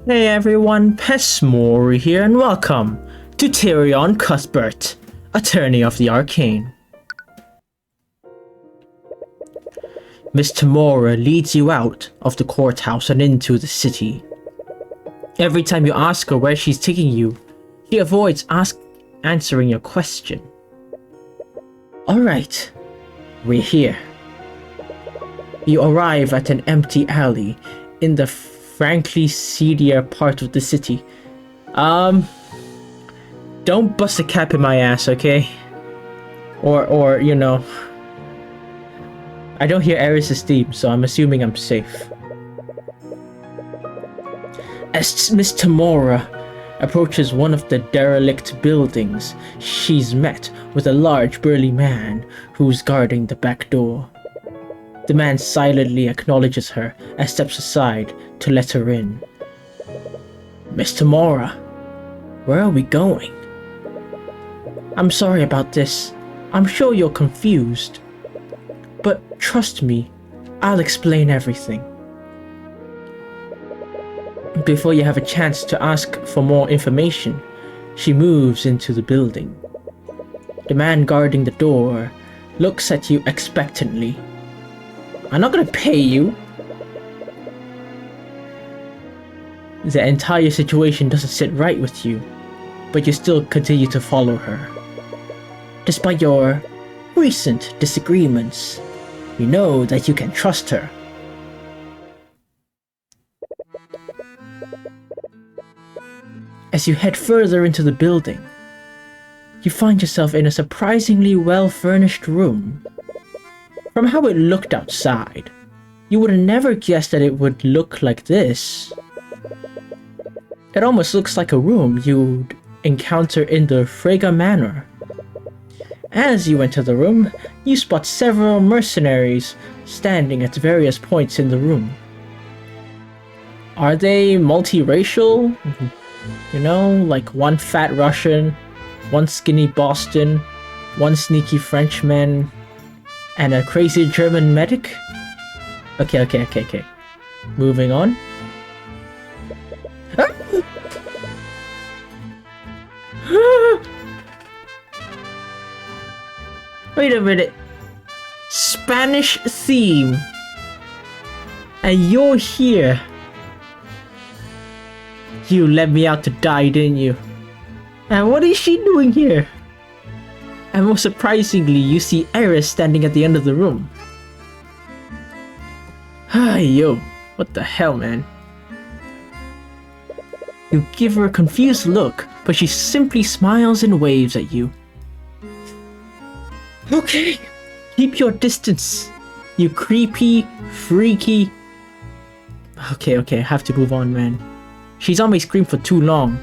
Hey everyone, Pesmori here and welcome to Tyrion Cuthbert, Attorney of the Arcane. Miss Tamora leads you out of the courthouse and into the city. Every time you ask her where she's taking you, she avoids answering your question. Alright, we're here. You arrive at an empty alley in the frankly seedier part of the city. Don't bust a cap in my ass, okay? Or you know, I don't hear Eris's theme, so I'm assuming I'm safe. As Miss Tamora approaches one of the derelict buildings, she's met with a large burly man who's guarding the back door. The man silently acknowledges her and steps aside to let her in. Miss Tamora, where are we going? I'm sorry about this. I'm sure you're confused. But trust me, I'll explain everything. Before you have a chance to ask for more information, she moves into the building. The man guarding the door looks at you expectantly. I'm not gonna pay you. The entire situation doesn't sit right with you, but you still continue to follow her. Despite your recent disagreements, you know that you can trust her. As you head further into the building, you find yourself in a surprisingly well-furnished room. From how it looked outside, you would have never guessed that it would look like this. It almost looks like a room you'd encounter in the Frega Manor. As you enter the room, you spot several mercenaries standing at various points in the room. Are they multiracial? You know, like one fat Russian, one skinny Boston, one sneaky Frenchman, and a crazy German medic? Okay. Moving on. Wait a minute. Spanish theme. And you're here. You let me out to die, didn't you? And what is she doing here? And most surprisingly, you see Eris standing at the end of the room. Yo, what the hell, man? You give her a confused look, but she simply smiles and waves at you. Okay, keep your distance, you creepy, freaky... Okay, I have to move on, man. She's on my screen for too long.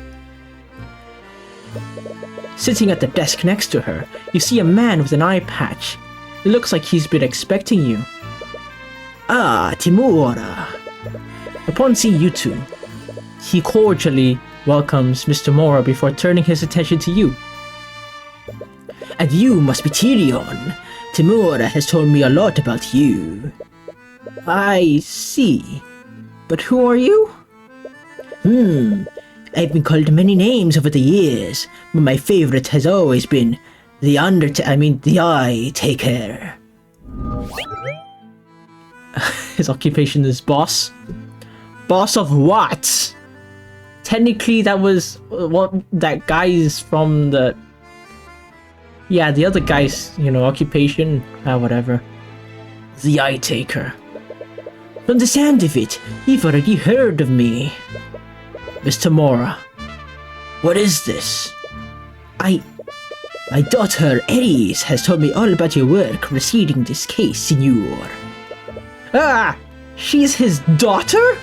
Sitting at the desk next to her, you see a man with an eye patch. It looks like he's been expecting you. Ah, Timura. Upon seeing you two, he cordially welcomes Mr. Mora before turning his attention to you. And you must be Tyrion. Timura has told me a lot about you. I see. But who are you? I've been called many names over the years, but my favorite has always been the Eye Taker. His occupation is boss. Boss of what? Technically, that was what that guy is from the... Yeah, the other guy's, occupation. Whatever. The Eye Taker. From the sound of it, you've already heard of me. Miss Tamora, what is this? My daughter Eris has told me all about your work preceding this case, Signor. Ah! She's his daughter?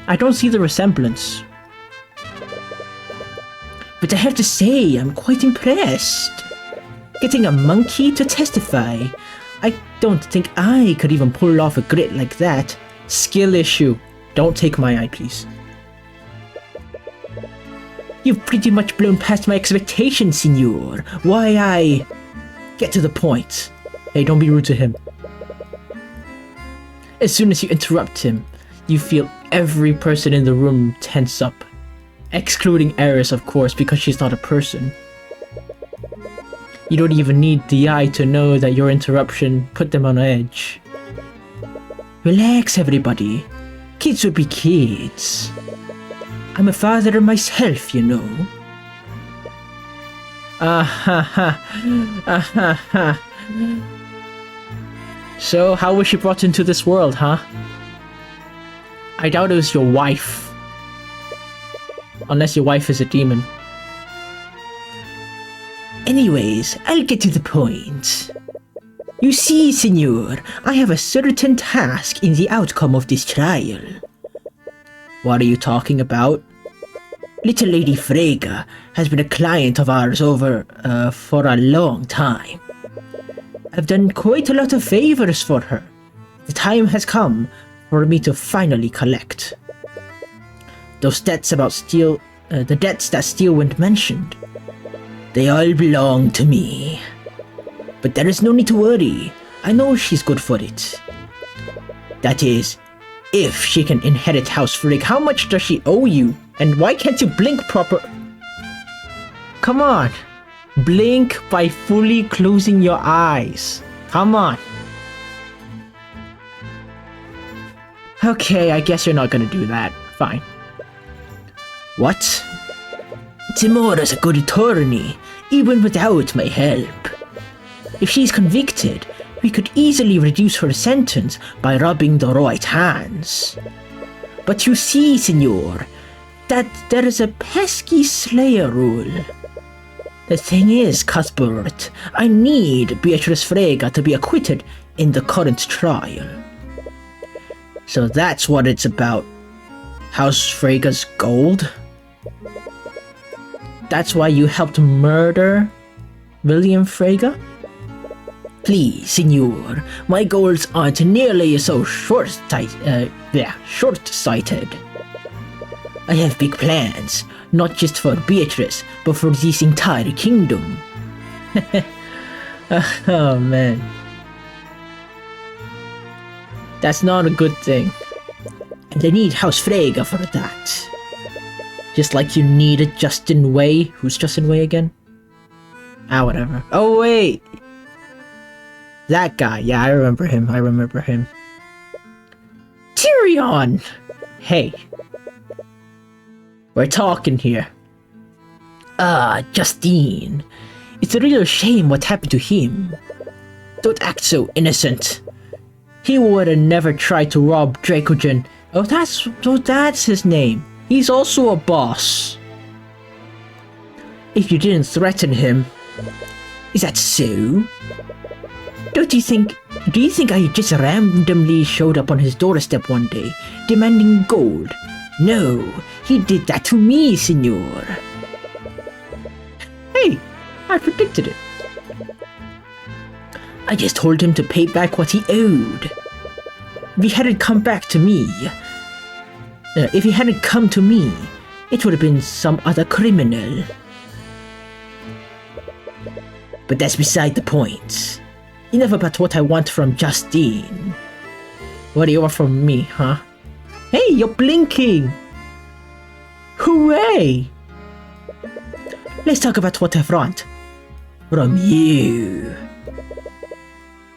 I don't see the resemblance. But I have to say, I'm quite impressed. Getting a monkey to testify. I don't think I could even pull off a grit like that. Skill issue. Don't take my eye, please. You've pretty much blown past my expectations, Signor. Why, get to the point. Hey, don't be rude to him. As soon as you interrupt him, you feel every person in the room tense up. Excluding Eris, of course, because she's not a person. You don't even need the eye to know that your interruption put them on edge. Relax, everybody. Kids will be kids. I'm a father myself, you know. So, how was she brought into this world, huh? I doubt it was your wife. Unless your wife is a demon. Anyways, I'll get to the point. You see, Senor, I have a certain task in the outcome of this trial. What are you talking about? Little Lady Freyga has been a client of ours for a long time. I've done quite a lot of favors for her. The time has come for me to finally collect. Those debts the debts that Steelwind mentioned, they all belong to me. But there is no need to worry. I know she's good for it. That is, if she can inherit House Frigg. How much does she owe you? And why can't you blink proper? Come on. Blink by fully closing your eyes. Come on. Okay, I guess you're not gonna do that. Fine. What? Timora's a good attorney, even without my help. If she's convicted, we could easily reduce her sentence by rubbing the right hands. But you see, Senor, that there is a pesky Slayer rule. The thing is, Cuthbert, I need Beatrice Freyga to be acquitted in the current trial. So that's what it's about. House Freyga's gold? That's why you helped murder William Freyga? Please, Senor, my goals aren't nearly so short-sighted. I have big plans, not just for Beatrice, but for this entire kingdom. Oh man. That's not a good thing. And I need House Freyga for that. Just like you needed Justin Way. Who's Justin Way again? Ah, whatever. Oh wait! That guy, yeah, I remember him. Tyrion! Hey. We're talking here. Ah, Justine. It's a real shame what happened to him. Don't act so innocent. He would have never tried to rob Dracogen. Oh, that's his name. He's also a boss. If you didn't threaten him. Is that so? Do you think I just randomly showed up on his doorstep one day, demanding gold? No, he did that to me, Senor. Hey, I predicted it. I just told him to pay back what he owed. If he hadn't come to me, it would have been some other criminal. But that's beside the point. Enough about what I want from Justine. What do you want from me, huh? Hey, you're blinking! Hooray! Let's talk about what I want. From you.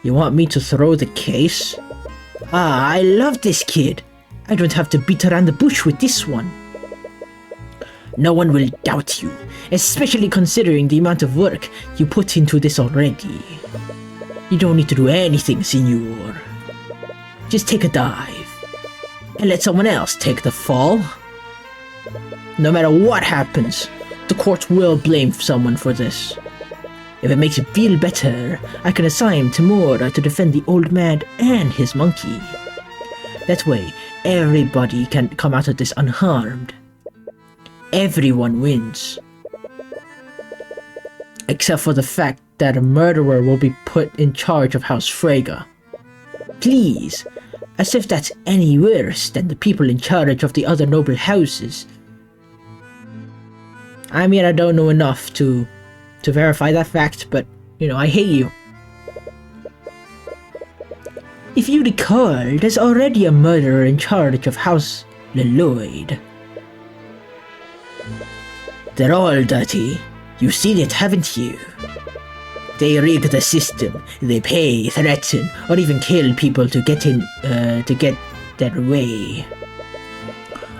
You want me to throw the case? Ah, I love this kid. I don't have to beat around the bush with this one. No one will doubt you, especially considering the amount of work you put into this already. You don't need to do anything, Senor. Just take a dive, and let someone else take the fall. No matter what happens, the court will blame someone for this. If it makes you feel better, I can assign Timura to defend the old man and his monkey. That way, everybody can come out of this unharmed. Everyone wins. Except for the fact that a murderer will be put in charge of House Freyga. Please, as if that's any worse than the people in charge of the other noble houses. I mean, I don't know enough to verify that fact, but, you know, I hate you. If you recall, there's already a murderer in charge of House Lloyd. They're all dirty. You've seen it, haven't you? They rig the system. They pay, threaten, or even kill people to get their way.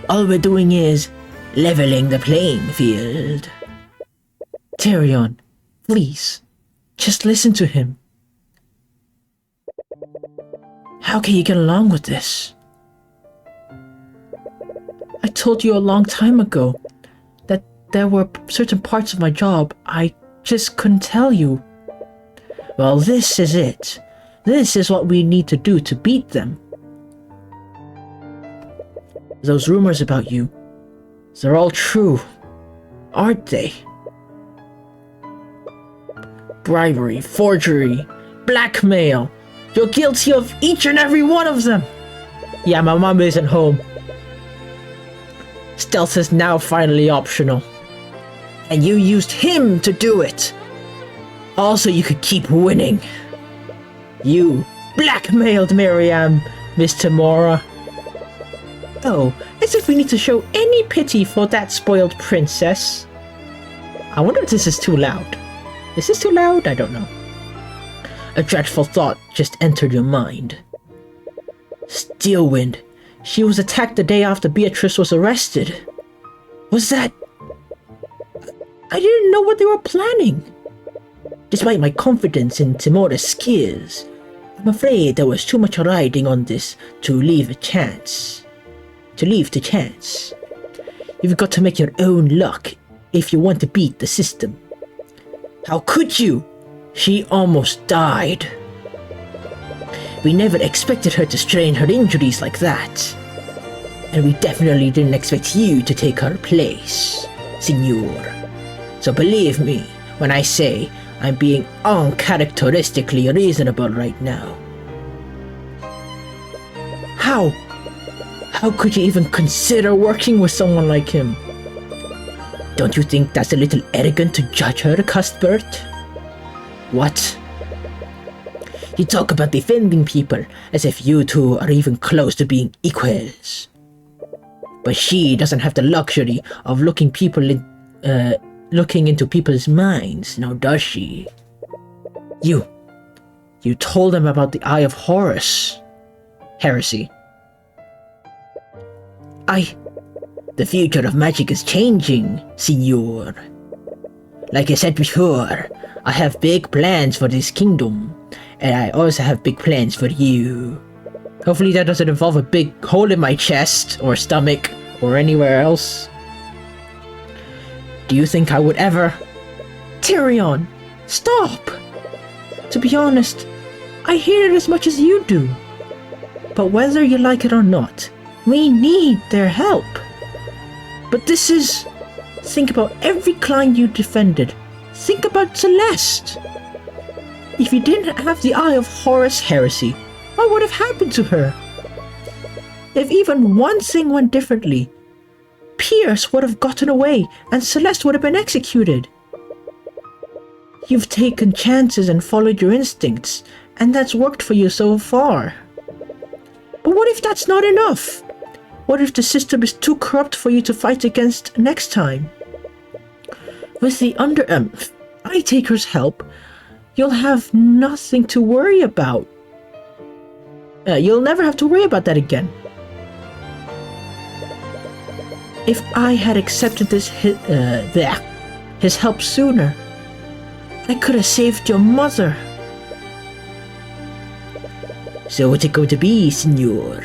All we're doing is leveling the playing field. Tyrion, please, just listen to him. How can you get along with this? I told you a long time ago that there were certain parts of my job I just couldn't tell you. Well, this is it. This is what we need to do to beat them. Those rumors about you, they're all true, aren't they? Bribery, forgery, blackmail. You're guilty of each and every one of them. Yeah, my mom isn't home. Stealth is now finally optional. And you used him to do it. Also, you could keep winning. You blackmailed Miriam, Miss Tamora. Oh, as if we need to show any pity for that spoiled princess. I wonder if this is too loud. Is this too loud? I don't know. A dreadful thought just entered your mind. Steelwind. She was attacked the day after Beatrice was arrested. Was that... I didn't know what they were planning. Despite my confidence in Tamora's skills, I'm afraid there was too much riding on this to leave to chance. You've got to make your own luck if you want to beat the system. How could you? She almost died. We never expected her to strain her injuries like that. And we definitely didn't expect you to take her place, Signor. So believe me when I say I'm being uncharacteristically reasonable right now. How? How could you even consider working with someone like him? Don't you think that's a little arrogant to judge her, Cuthbert? What? You talk about defending people as if you two are even close to being equals. But she doesn't have the luxury of looking into people's minds, now does she? You told them about the Eye of Horus. Heresy. The future of magic is changing, Signor. Like I said before, I have big plans for this kingdom, and I also have big plans for you. Hopefully that doesn't involve a big hole in my chest, or stomach, or anywhere else. Do you think I would ever... Tyrion, stop! To be honest, I hate it as much as you do. But whether you like it or not, we need their help. But this is... Think about every client you defended. Think about Celeste. If you didn't have the Eye of Horus heresy, what would have happened to her? If even one thing went differently, Pierce would have gotten away and Celeste would have been executed. You've taken chances and followed your instincts, and that's worked for you so far. But what if that's not enough? What if the system is too corrupt for you to fight against next time? With the Eye-Taker's help, you'll have nothing to worry about. You'll never have to worry about that again. If I had accepted his help sooner, I could have saved your mother. So what's it going to be, Signor?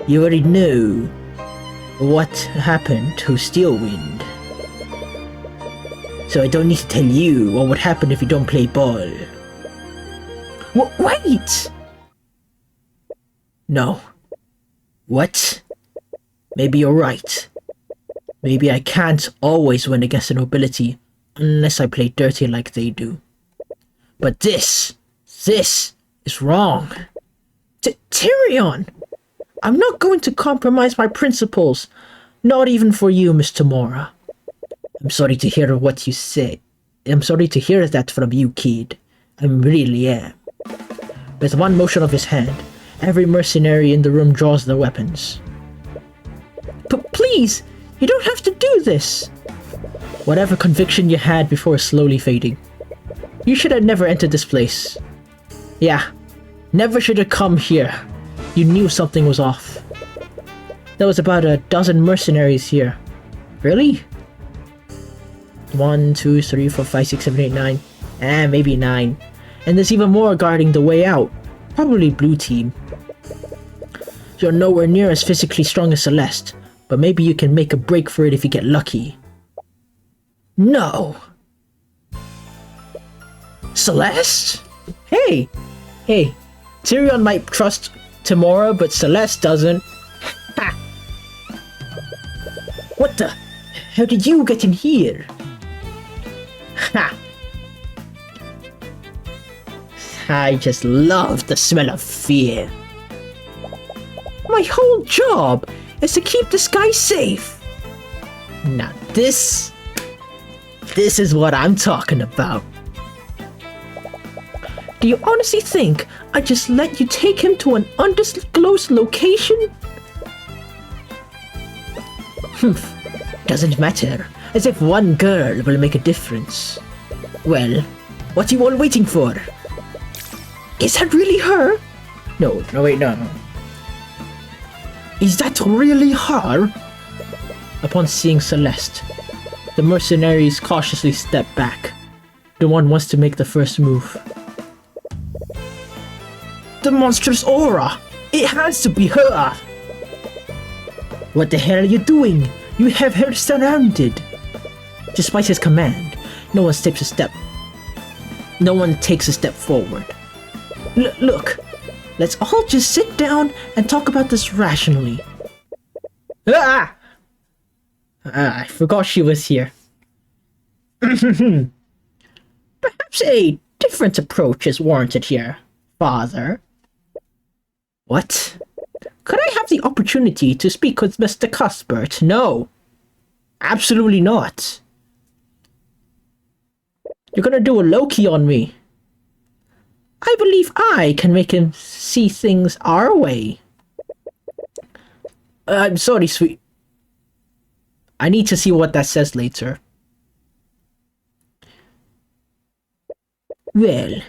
You already know what happened to Steelwind. So I don't need to tell you what would happen if you don't play ball. Wait! No. What? Maybe you're right. Maybe I can't always win against the nobility unless I play dirty like they do. But this is wrong. Tyrion! I'm not going to compromise my principles, not even for you, Miss Tamora. I'm sorry to hear what you say. I'm sorry to hear that from you, kid. I really am. With one motion of his hand, every mercenary in the room draws their weapons. please, you don't have to do this. Whatever conviction you had before is slowly fading. You should have never entered this place. Yeah, never should have come here. You knew something was off. There was about a dozen mercenaries here. Really? 1, 2, 3, 4, 5, 6, 7, 8, 9. Maybe 9. And there's even more guarding the way out. Probably blue team. You're nowhere near as physically strong as Celeste, but maybe you can make a break for it if you get lucky. No! Celeste? Hey! Tyrion might trust Tamora, but Celeste doesn't. Ha! What the? How did you get in here? Ha! I just love the smell of fear. My whole job is to keep this guy safe. Now this is what I'm talking about. Do you honestly think I just let you take him to an undisclosed location? Doesn't matter, as if one girl will make a difference. Well, what are you all waiting for? Is that really her? No, wait, no. Is that really her? Upon seeing Celeste, the mercenaries cautiously step back. The one wants to make the first move. The monstrous aura! It has to be her! What the hell are you doing? You have her surrounded! Despite his command, no one takes a step forward. Look, let's all just sit down and talk about this rationally. I forgot she was here. Perhaps a different approach is warranted here, Father. What? Could I have the opportunity to speak with Mr. Cuthbert? No. Absolutely not. You're gonna do a Loki on me. I believe I can make him see things our way. I'm sorry, sweet. I need to see what that says later. Well,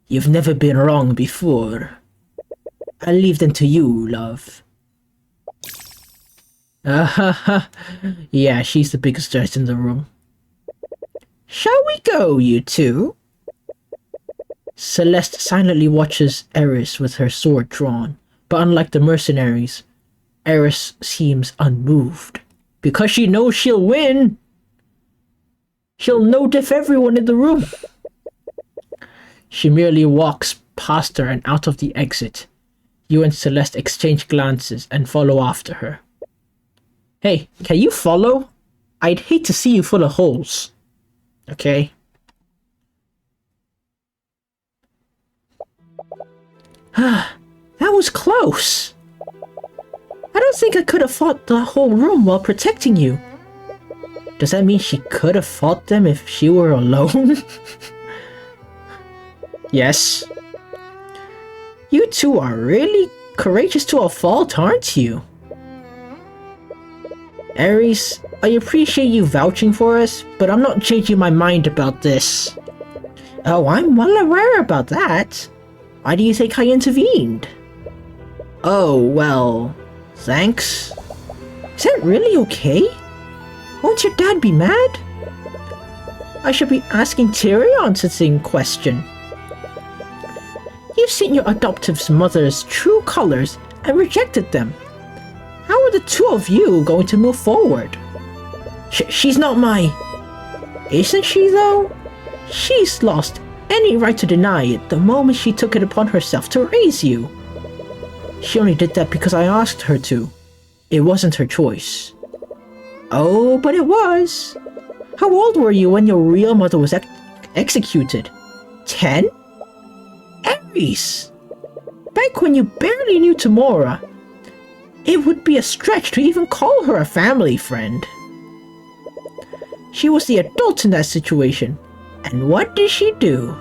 you've never been wrong before. I'll leave them to you, love. Yeah, she's the biggest dirt in the room. Shall we go, you two? Celeste silently watches Eris with her sword drawn, but unlike the mercenaries, Eris seems unmoved. Because she knows she'll win! She'll no-diff everyone in the room! She merely walks past her and out of the exit. You and Celeste exchange glances and follow after her. Hey, can you follow? I'd hate to see you full of holes. Okay? That was close. I don't think I could have fought the whole room while protecting you. Does that mean she could have fought them if she were alone? Yes. You two are really courageous to a fault, aren't you? Ares, I appreciate you vouching for us, but I'm not changing my mind about this. Oh, I'm well aware about that. Why do you think I intervened? Oh, well, thanks. Is that really okay? Won't your dad be mad? I should be asking Tyrion to sing question. You've seen your adoptive mother's true colors and rejected them. How are the two of you going to move forward? She's not my... Isn't she, though? She's lost any right to deny it the moment she took it upon herself to raise you. She only did that because I asked her to. It wasn't her choice. Oh, but it was. How old were you when your real mother was executed? 10? Ares! Back when you barely knew Tamora, it would be a stretch to even call her a family friend. She was the adult in that situation, and what did she do?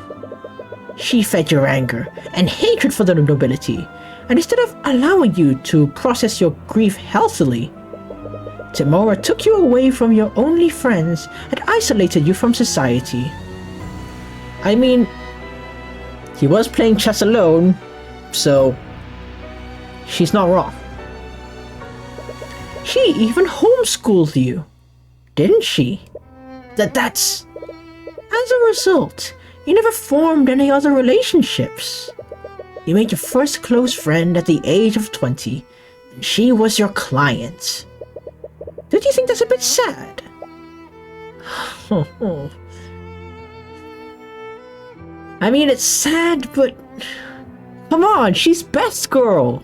She fed your anger and hatred for the nobility, and instead of allowing you to process your grief healthily, Timora took you away from your only friends and isolated you from society. I mean, he was playing chess alone, so she's not wrong. She even homeschooled you, didn't she? That's... As a result, you never formed any other relationships. You made your first close friend at the age of 20, and she was your client. Don't you think that's a bit sad? I mean, it's sad, but... Come on, she's best girl.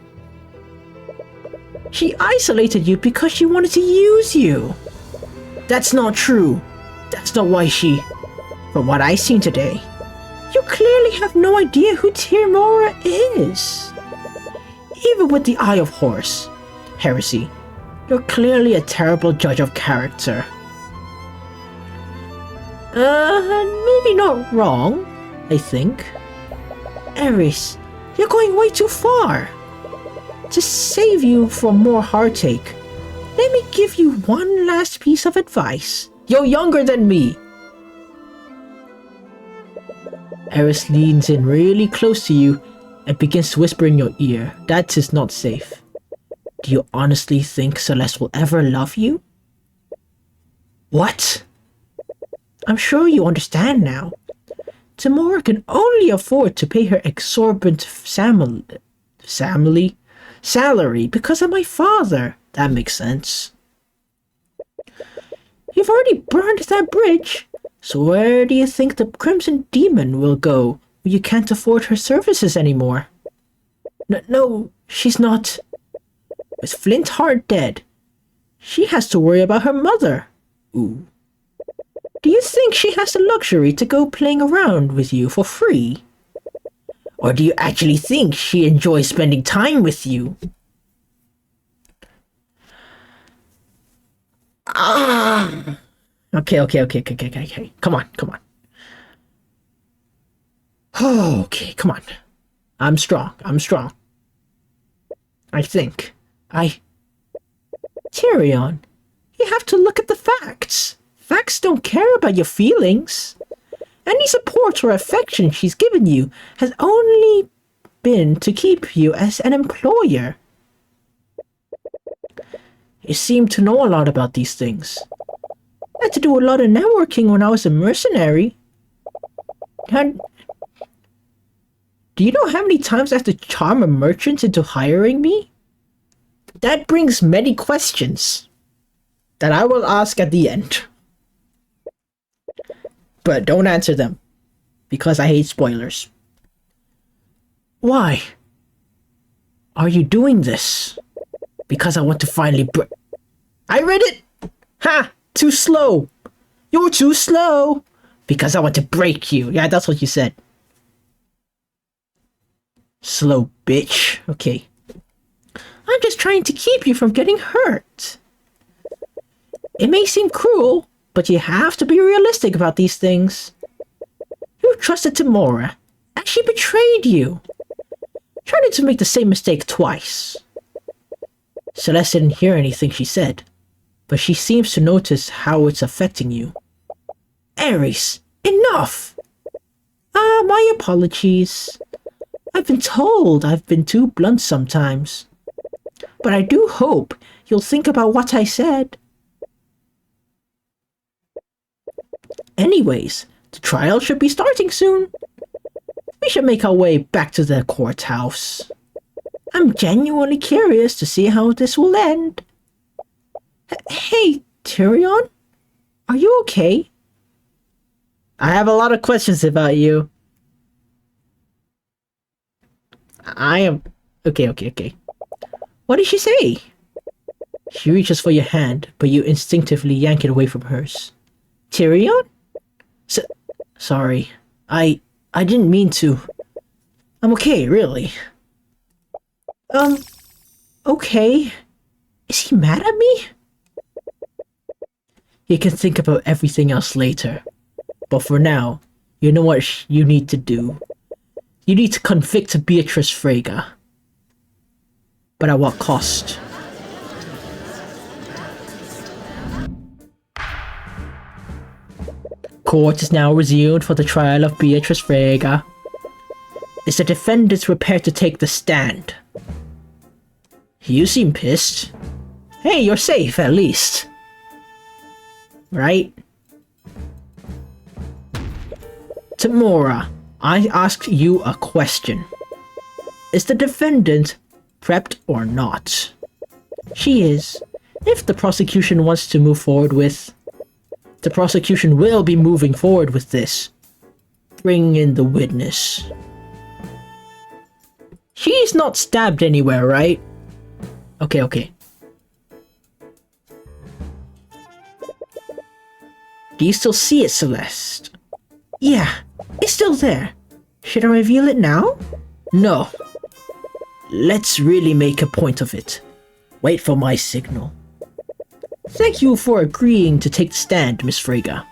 She isolated you because she wanted to use you. That's not true. That's not why she... From what I've seen today, you clearly have no idea who Timora is. Even with the Eye of Horse, Heresy, you're clearly a terrible judge of character. Maybe not wrong, I think. Ares, you're going way too far. To save you from more heartache, let me give you one last piece of advice. You're younger than me. Ares leans in really close to you and begins to whisper in your ear. That is not safe. Do you honestly think Celeste will ever love you? What? I'm sure you understand now. Timora can only afford to pay her exorbitant salary because of my father. That makes sense. You've already burned that bridge. So where do you think the Crimson Demon will go when you can't afford her services anymore? No, she's not. With Flintheart dead, she has to worry about her mother. Ooh. Do you think she has the luxury to go playing around with you for free? Or do you actually think she enjoys spending time with you? Okay. Come on. Okay, come on. I'm strong. I think. Tyrion, you have to look at the facts. Facts don't care about your feelings. Any support or affection she's given you has only been to keep you as an employer. You seem to know a lot about these things. I had to do a lot of networking when I was a mercenary. And do you know how many times I have to charm a merchant into hiring me? That brings many questions that I will ask at the end. But don't answer them, because I hate spoilers. Why? Are you doing this? Because I want to finally I read it! Ha! Too slow! You're too slow! Because I want to break you. Yeah, that's what you said. Slow bitch. Okay. I'm just trying to keep you from getting hurt. It may seem cruel, but you have to be realistic about these things. You trusted Timora, and she betrayed you. Try not to make the same mistake twice. Celeste didn't hear anything she said, but she seems to notice how it's affecting you. Ares, enough! My apologies. I've been told I've been too blunt sometimes. But I do hope you'll think about what I said. Anyways, the trial should be starting soon. We should make our way back to the courthouse. I'm genuinely curious to see how this will end. Hey, Tyrion? Are you okay? I have a lot of questions about you. I am... Okay. What did she say? She reaches for your hand, but you instinctively yank it away from hers. Tyrion? Sorry. I didn't mean to. I'm okay, really. Okay. Is he mad at me? You can think about everything else later. But for now, you know what you need to do. You need to convict Beatrice Frege. But at what cost? Court is now resumed for the trial of Beatrice Frege. Is the defendant prepared to take the stand? You seem pissed. Hey, you're safe at least. Right? Tamora, I asked you a question. Is the defendant prepped or not? She is. If the prosecution wants to move forward with... The prosecution will be moving forward with this. Bring in the witness. She's not stabbed anywhere, right? Okay. Do you still see it, Celeste? Yeah, it's still there. Should I reveal it now? No. Let's really make a point of it. Wait for my signal. Thank you for agreeing to take the stand, Miss Frege.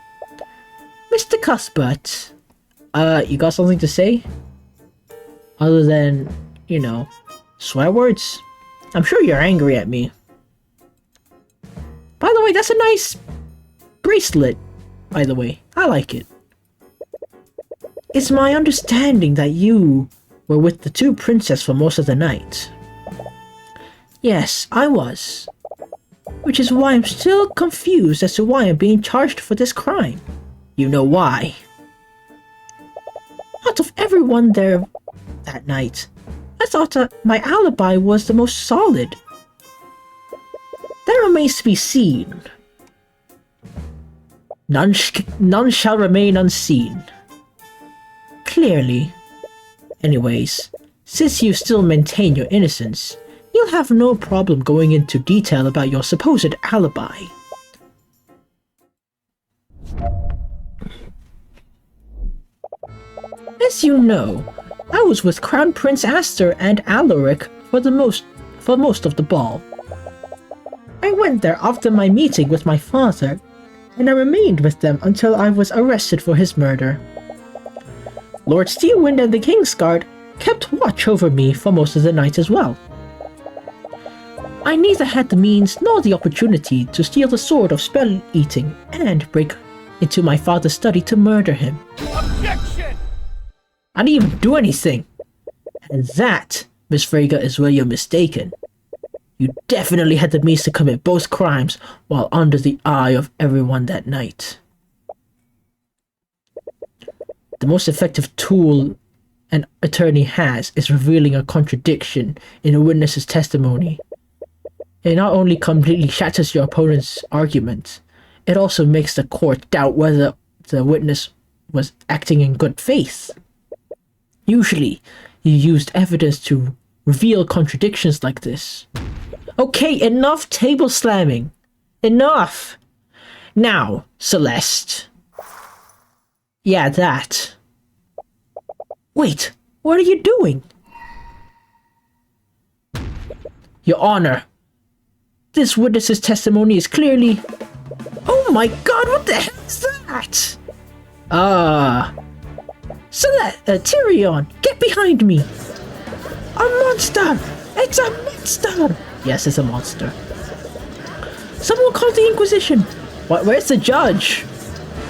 Mr. Cuthbert, you got something to say? Other than, you know, swear words? I'm sure you're angry at me. By the way, that's a nice bracelet, by the way. I like it. It's my understanding that you were with the two princes for most of the night. Yes, I was. Which is why I'm still confused as to why I'm being charged for this crime. You know why? Out of everyone there that night, I thought that my alibi was the most solid. That remains to be seen. None shall remain unseen. Clearly. Anyways, since you still maintain your innocence, you'll have no problem going into detail about your supposed alibi. As you know, I was with Crown Prince Aster and Alaric for most of the ball. I went there after my meeting with my father, and I remained with them until I was arrested for his murder. Lord Steelwind and the Kingsguard kept watch over me for most of the night as well. I neither had the means nor the opportunity to steal the sword of spell eating and break into my father's study to murder him. Objection! I didn't even do anything. And that, Miss Frege, is where you're mistaken. You definitely had the means to commit both crimes while under the eye of everyone that night. The most effective tool an attorney has is revealing a contradiction in a witness's testimony. It not only completely shatters your opponent's argument, it also makes the court doubt whether the witness was acting in good faith. Usually, you used evidence to reveal contradictions like this. Okay, enough table slamming. Enough! Now, Celeste. Yeah, that. Wait, what are you doing? Your Honor, this witness's testimony is clearly... Oh my god, what the hell is that? Tyrion, get behind me! A monster! It's a monster! Yes, it's a monster. Someone call the Inquisition! Where's the judge?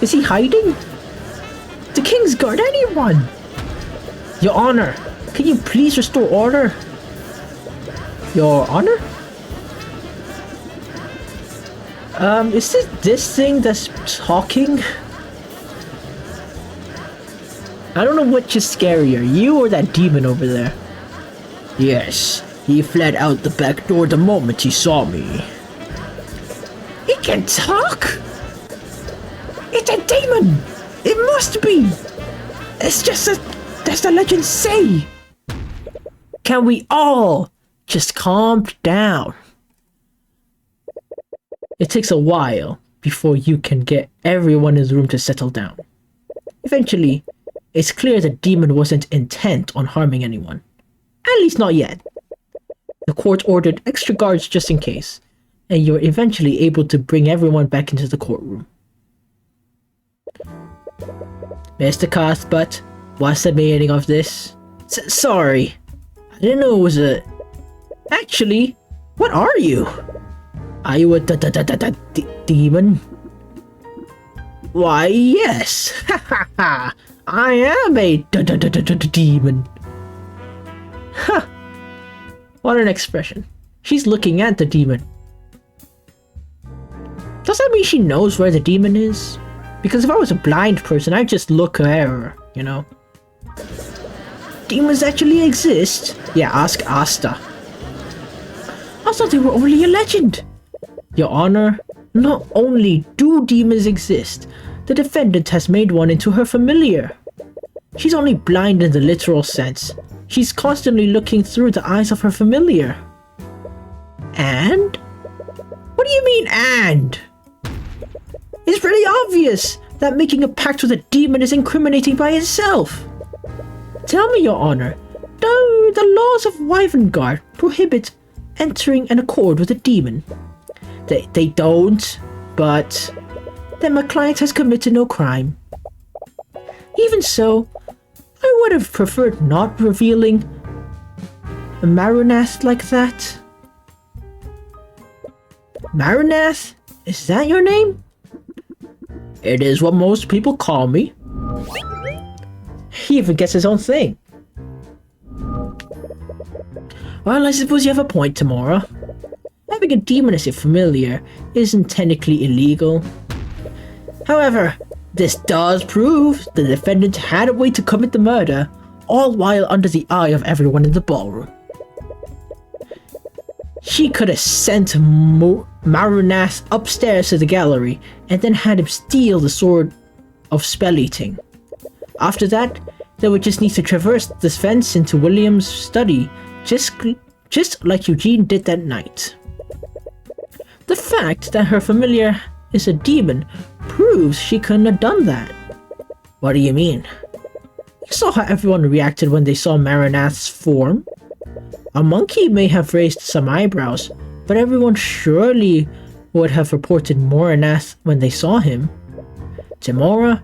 Is he hiding? The Kingsguard, anyone! Your Honor, can you please restore order? Your Honor? Is it this thing that's talking? I don't know which is scarier, you or that demon over there. Yes, he fled out the back door the moment he saw me. He can talk? It's a demon! It must be! It's just as the legends say! Can we all just calm down? It takes a while before you can get everyone in the room to settle down. Eventually, it's clear the demon wasn't intent on harming anyone. At least not yet. The court ordered extra guards just in case, and you're eventually able to bring everyone back into the courtroom. Mr. Cuthbert, what's the meaning of this? Sorry, I didn't know it was a... Actually, what are you? Are you a demon? Why, yes. Ha ha ha. I am a demon. Ha! What an expression. She's looking at the demon. Does that mean she knows where the demon is? Because if I was a blind person, I'd just look at her, you know? Demons actually exist? Yeah, ask Asta. I thought they were only a legend. Your Honor, not only do demons exist, the defendant has made one into her familiar. She's only blind in the literal sense. She's constantly looking through the eyes of her familiar. And? What do you mean, and? It's pretty obvious that making a pact with a demon is incriminating by itself. Tell me, Your Honor, do the laws of Wyverngard prohibit entering an accord with a demon? They don't, but then my client has committed no crime. Even so, I would have preferred not revealing a Marunath like that. Marunath? Is that your name? It is what most people call me. He even gets his own thing. Well, I suppose you have a point, Tamora. Having a demon as your familiar isn't technically illegal. However, this does prove the defendant had a way to commit the murder, all while under the eye of everyone in the ballroom. She could have sent Marunath upstairs to the gallery and then had him steal the sword of spell eating. After that, they would just need to traverse the fence into William's study, just like Eugene did that night. The fact that her familiar is a demon proves she couldn't have done that. What do you mean? You saw how everyone reacted when they saw Marunath's form. A monkey may have raised some eyebrows, but everyone surely would have reported Marunath when they saw him. Tamora,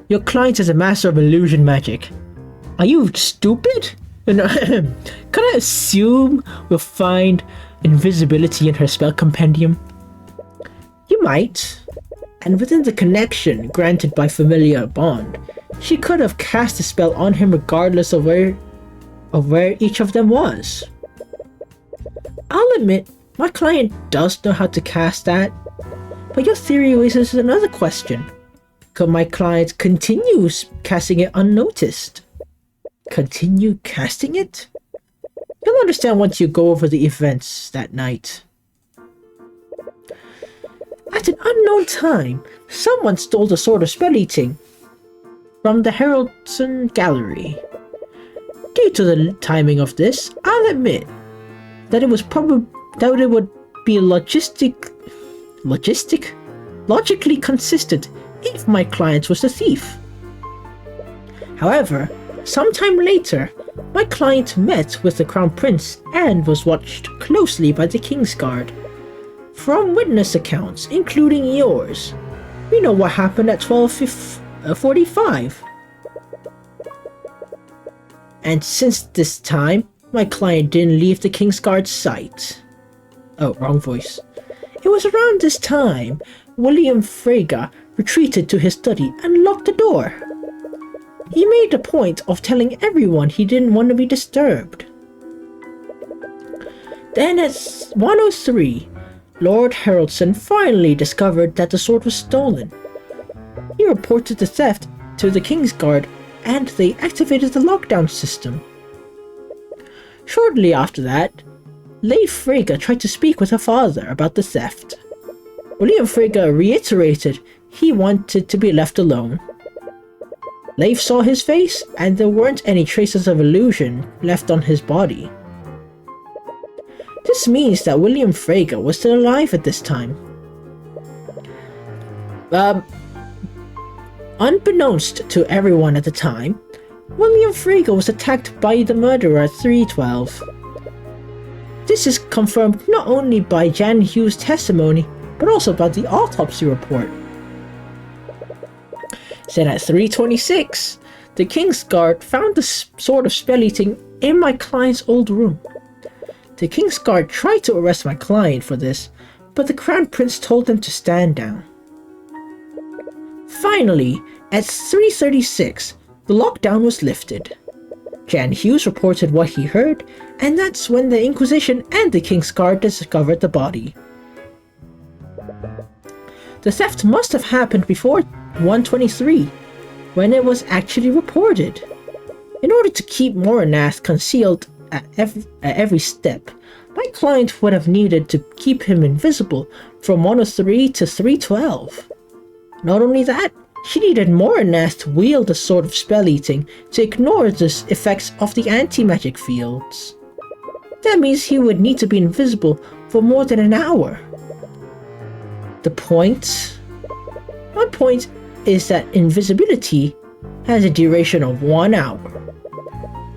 your client is a master of illusion magic. Are you stupid? Can I assume we'll find invisibility in her spell compendium? You might. And within the connection granted by familiar bond, she could have cast a spell on him regardless of where each of them was. I'll admit, my client does know how to cast that, but your theory raises another question. Could my client continue casting it unnoticed? Continue casting it? You'll understand once you go over the events that night. At an unknown time, someone stole the Sword of Spell Eating from the Heraldson Gallery. Due to the timing of this, I'll admit that it would be logically consistent if my client was the thief. However, sometime later, my client met with the Crown Prince and was watched closely by the King's Guard. From witness accounts, including yours, we know what happened at 12:45. And since this time, my client didn't leave the King's Guard's sight. Oh, wrong voice. It was around this time William Frege retreated to his study and locked the door. He made a point of telling everyone he didn't want to be disturbed. Then at 1:03, Lord Haraldson finally discovered that the sword was stolen. He reported the theft to the King's Guard and they activated the lockdown system. Shortly after that, Leif Frege tried to speak with her father about the theft. William Frege reiterated he wanted to be left alone. Leif saw his face and there weren't any traces of illusion left on his body. This means that William Frege was still alive at this time. Unbeknownst to everyone at the time, William Frege was attacked by the murderer at 3:12. This is confirmed not only by Jan Hughes' testimony, but also by the autopsy report. Then at 3:26, the King's Guard found the Sword of Spell Eating in my client's old room. The King's Guard tried to arrest my client for this, but the Crown Prince told them to stand down. Finally, at 3:36, the lockdown was lifted. Jan Hughes reported what he heard, and that's when the Inquisition and the King's Guard discovered the body. The theft must have happened before 123, when it was actually reported. In order to keep Moranath concealed at every step, my client would have needed to keep him invisible from 103 to 312. Not only that, she needed Moranath to wield the Sword of Spell-Eating to ignore the effects of the anti-magic fields. That means he would need to be invisible for more than an hour. My point is that invisibility has a duration of 1 hour.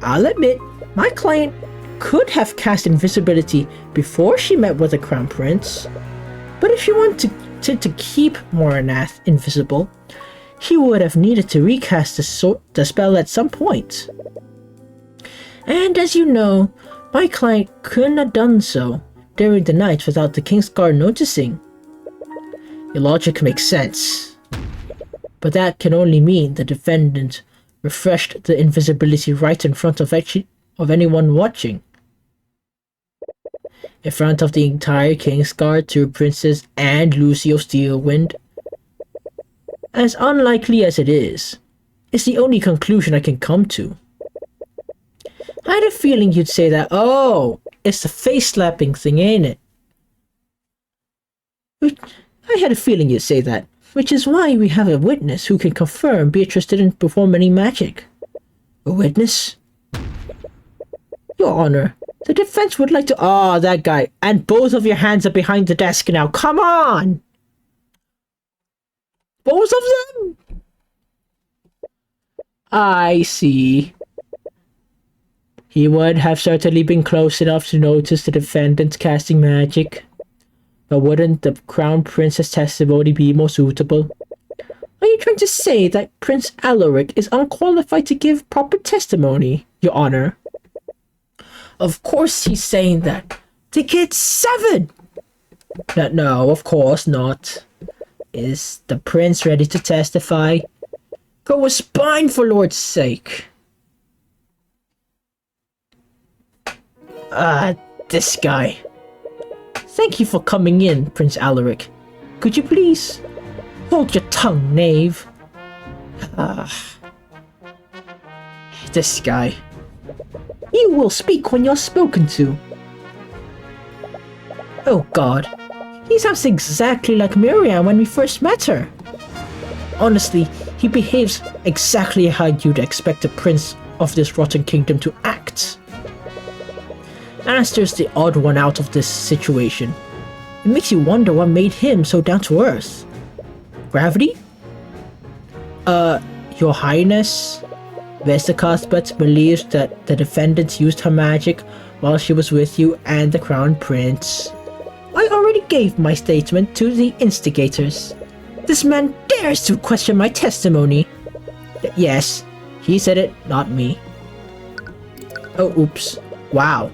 I'll admit, my client could have cast invisibility before she met with the Crown Prince, but if she wanted to keep Moranath invisible, he would have needed to recast the spell at some point. And as you know, my client couldn't have done so during the night without the King's Guard noticing. Your logic makes sense, but that can only mean the defendant refreshed the invisibility right in front of anyone watching. In front of the entire King's Guard, 2 princes, and Lucio Steelwind. As unlikely as it is, it's the only conclusion I can come to. I had a feeling you'd say that, oh, it's the face-slapping thing, ain't it? I had a feeling you'd say that, which is why we have a witness who can confirm Beatrice didn't perform any magic. A witness? Your Honor, the defense would like to— Ah, that guy. And both of your hands are behind the desk now. Come on! Both of them? I see. He would have certainly been close enough to notice the defendant casting magic. But wouldn't the Crown Prince's testimony be more suitable? Are you trying to say that Prince Alaric is unqualified to give proper testimony, Your Honor? Of course he's saying that. The kid's 7! No, of course not. Is the prince ready to testify? Go with spine, for Lord's sake. This guy. Thank you for coming in, Prince Alaric. Could you please hold your tongue, knave? This guy. You will speak when you're spoken to. Oh God. He sounds exactly like Miriam when we first met her. Honestly, he behaves exactly how you'd expect a prince of this rotten kingdom to act. Aster's the odd one out of this situation. It makes you wonder what made him so down to earth. Gravity? Your Highness, Mr. Cuthbert believes that the defendant used her magic while she was with you and the Crown Prince. I already gave my statement to the instigators. This man dares to question my testimony. Yes, he said it, not me. Oh, oops. Wow.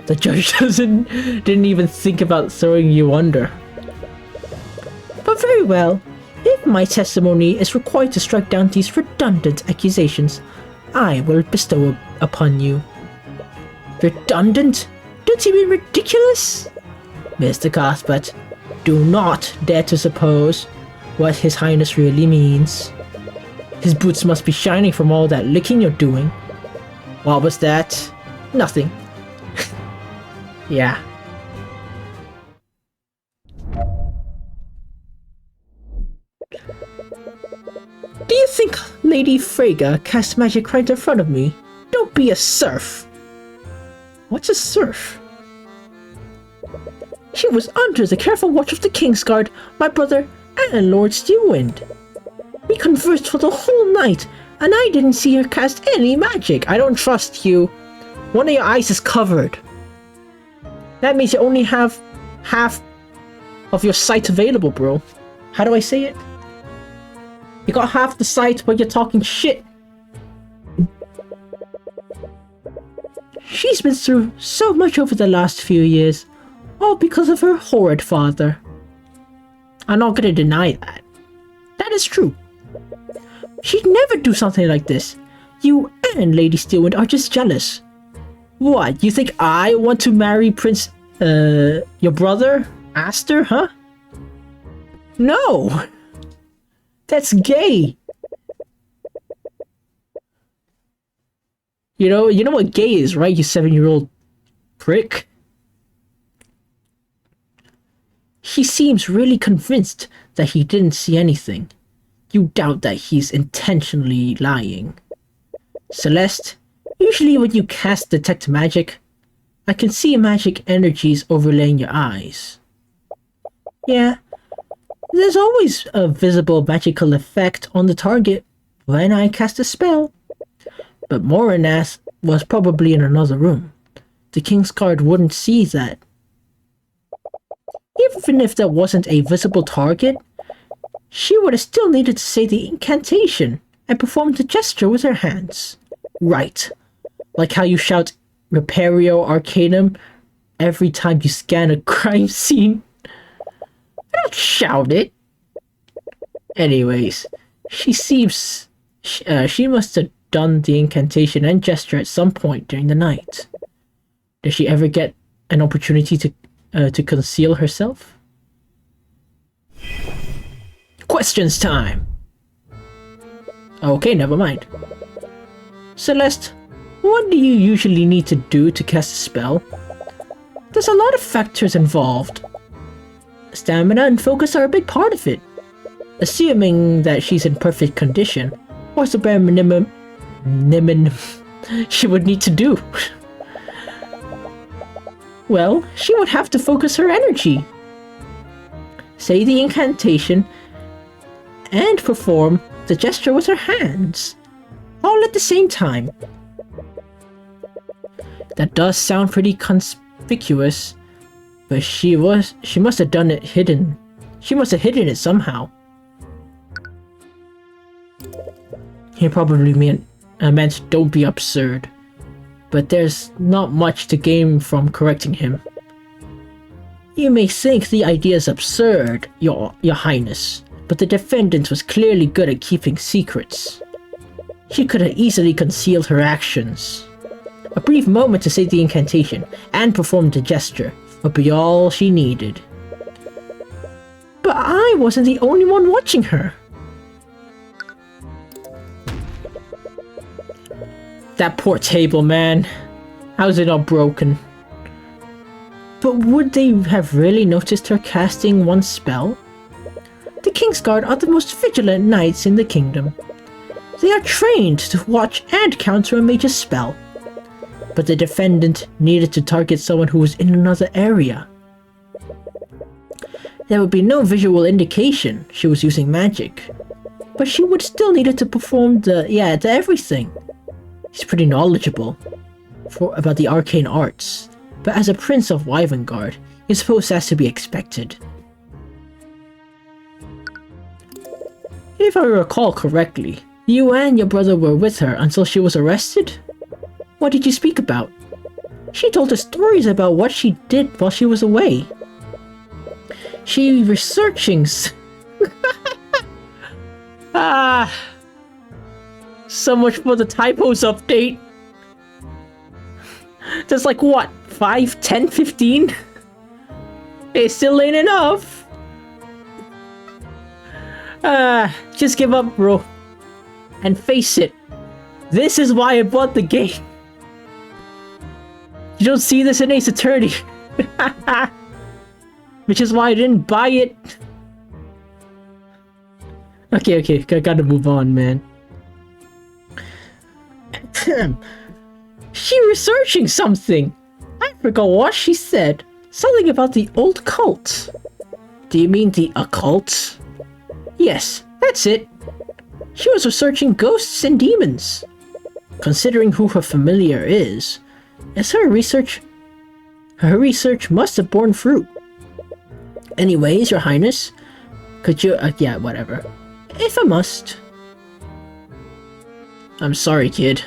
The judge didn't even think about throwing you under. But very well. If my testimony is required to strike down these redundant accusations, I will bestow upon you. Redundant? Don't you mean ridiculous? Mr. Cuthbert, do not dare to suppose what His Highness really means. His boots must be shining from all that licking you're doing. What was that? Nothing. Yeah. Do you think Lady Freyga cast magic right in front of me? Don't be a serf. What's a serf? She was under the careful watch of the King's Guard, my brother, and Lord Steelwind. We conversed for the whole night, and I didn't see her cast any magic. I don't trust you. One of your eyes is covered. That means you only have half of your sight available, bro. How do I say it? You got half the sight when you're talking shit. She's been through so much over the last few years, all because of her horrid father. I'm not gonna deny that. That is true. She'd never do something like this. You and Lady Steelwind are just jealous. What, you think I want to marry Prince, your brother, Aster, huh? No! That's gay! You know what gay is, right, you 7-year-old prick? He seems really convinced that he didn't see anything. You doubt that he's intentionally lying. Celeste, usually when you cast Detect Magic, I can see magic energies overlaying your eyes. Yeah, there's always a visible magical effect on the target when I cast a spell. But Moranas was probably in another room. The King's Guard wouldn't see that. Even if there wasn't a visible target, she would have still needed to say the incantation and perform the gesture with her hands. Right. Like how you shout Repario Arcanum every time you scan a crime scene. I don't shout it. Anyways, she must have done the incantation and gesture at some point during the night. Did she ever get an opportunity to conceal herself? Questions time! Okay, never mind. Celeste, what do you usually need to do to cast a spell? There's a lot of factors involved. Stamina and focus are a big part of it. Assuming that she's in perfect condition, what's the bare minimum she would need to do? Well, she would have to focus her energy, say the incantation, and perform the gesture with her hands, all at the same time. That does sound pretty conspicuous, but she must have done it hidden. She must have hidden it somehow. He probably meant don't be absurd, but there's not much to gain from correcting him. You may think the idea is absurd, your Highness, but the defendant was clearly good at keeping secrets. She could have easily concealed her actions. A brief moment to say the incantation and perform the gesture would be all she needed. But I wasn't the only one watching her. That poor table, man. How's it not broken? But would they have really noticed her casting one spell? The King's Guard are the most vigilant knights in the kingdom. They are trained to watch and counter a major spell. But the defendant needed to target someone who was in another area. There would be no visual indication she was using magic, but she would still needed to perform the everything. He's pretty knowledgeable about the arcane arts, but as a prince of Wyvern, I suppose that's to be expected. If I recall correctly, you and your brother were with her until she was arrested? What did you speak about? She told us stories about what she did while she was away. She researching so much for the typos update. There's like what, 5, 10, 15? It still ain't enough. Just give up, bro. And face it, this is why I bought the game. You don't see this in Ace Attorney. Which is why I didn't buy it. Okay, I gotta move on, man. She researching something. I forgot what she said. Something about the old cult. Do you mean the occult? Yes, that's it. She was researching ghosts and demons. Considering who her familiar is her research must have borne fruit. Anyways, your highness, could you, yeah, whatever. If I must. I'm sorry, kid.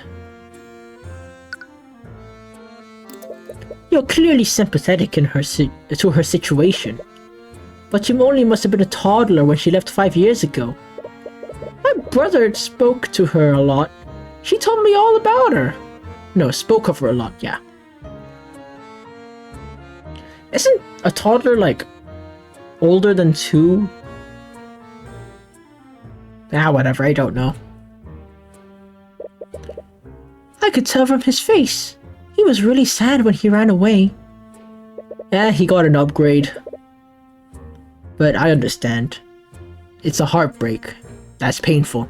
You're clearly sympathetic in to her situation. But you only must have been a toddler when she left 5 years ago. I'm brother spoke to her a lot. She told me all about her. No, spoke of her a lot, yeah. Isn't a toddler, like, older than 2? Ah, whatever, I don't know. I could tell from his face. He was really sad when he ran away. Yeah, he got an upgrade. But I understand. It's a heartbreak. That's painful.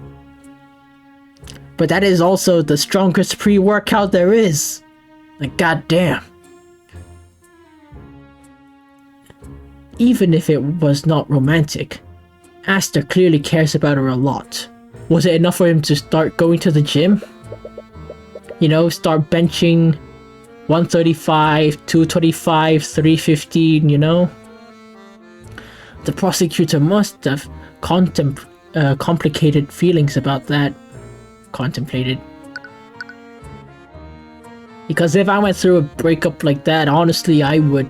But that is also the strongest pre-workout there is. Like, goddamn. Even if it was not romantic, Aster clearly cares about her a lot. Was it enough for him to start going to the gym? You know, start benching 135, 225, 315, you know? The prosecutor must have complicated feelings about that. Contemplated. Because if I went through a breakup like that, honestly, I would.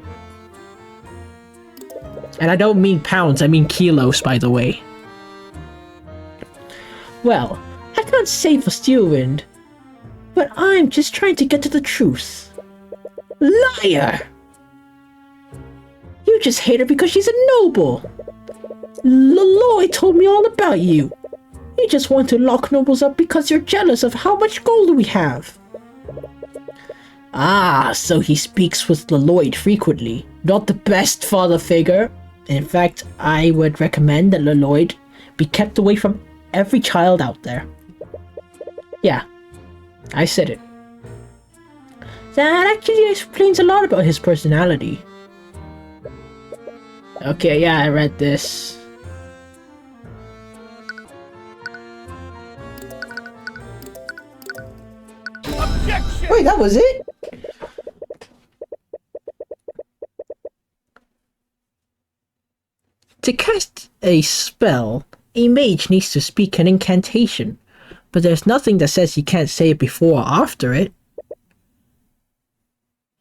And I don't mean pounds, I mean kilos, by the way. Well, I can't say for Steelwind, but I'm just trying to get to the truth. Liar! You just hate her because she's a noble. Laloy told me all about you. You just want to lock nobles up because you're jealous of how much gold we have. Ah, so he speaks with Laloy frequently. Not the best father figure. In fact, I would recommend that Laloy be kept away from every child out there. Yeah, I said it. That actually explains a lot about his personality. Okay, yeah, I read this. Objection! Wait, that was it? To cast a spell, a mage needs to speak an incantation, but there's nothing that says you can't say it before or after it.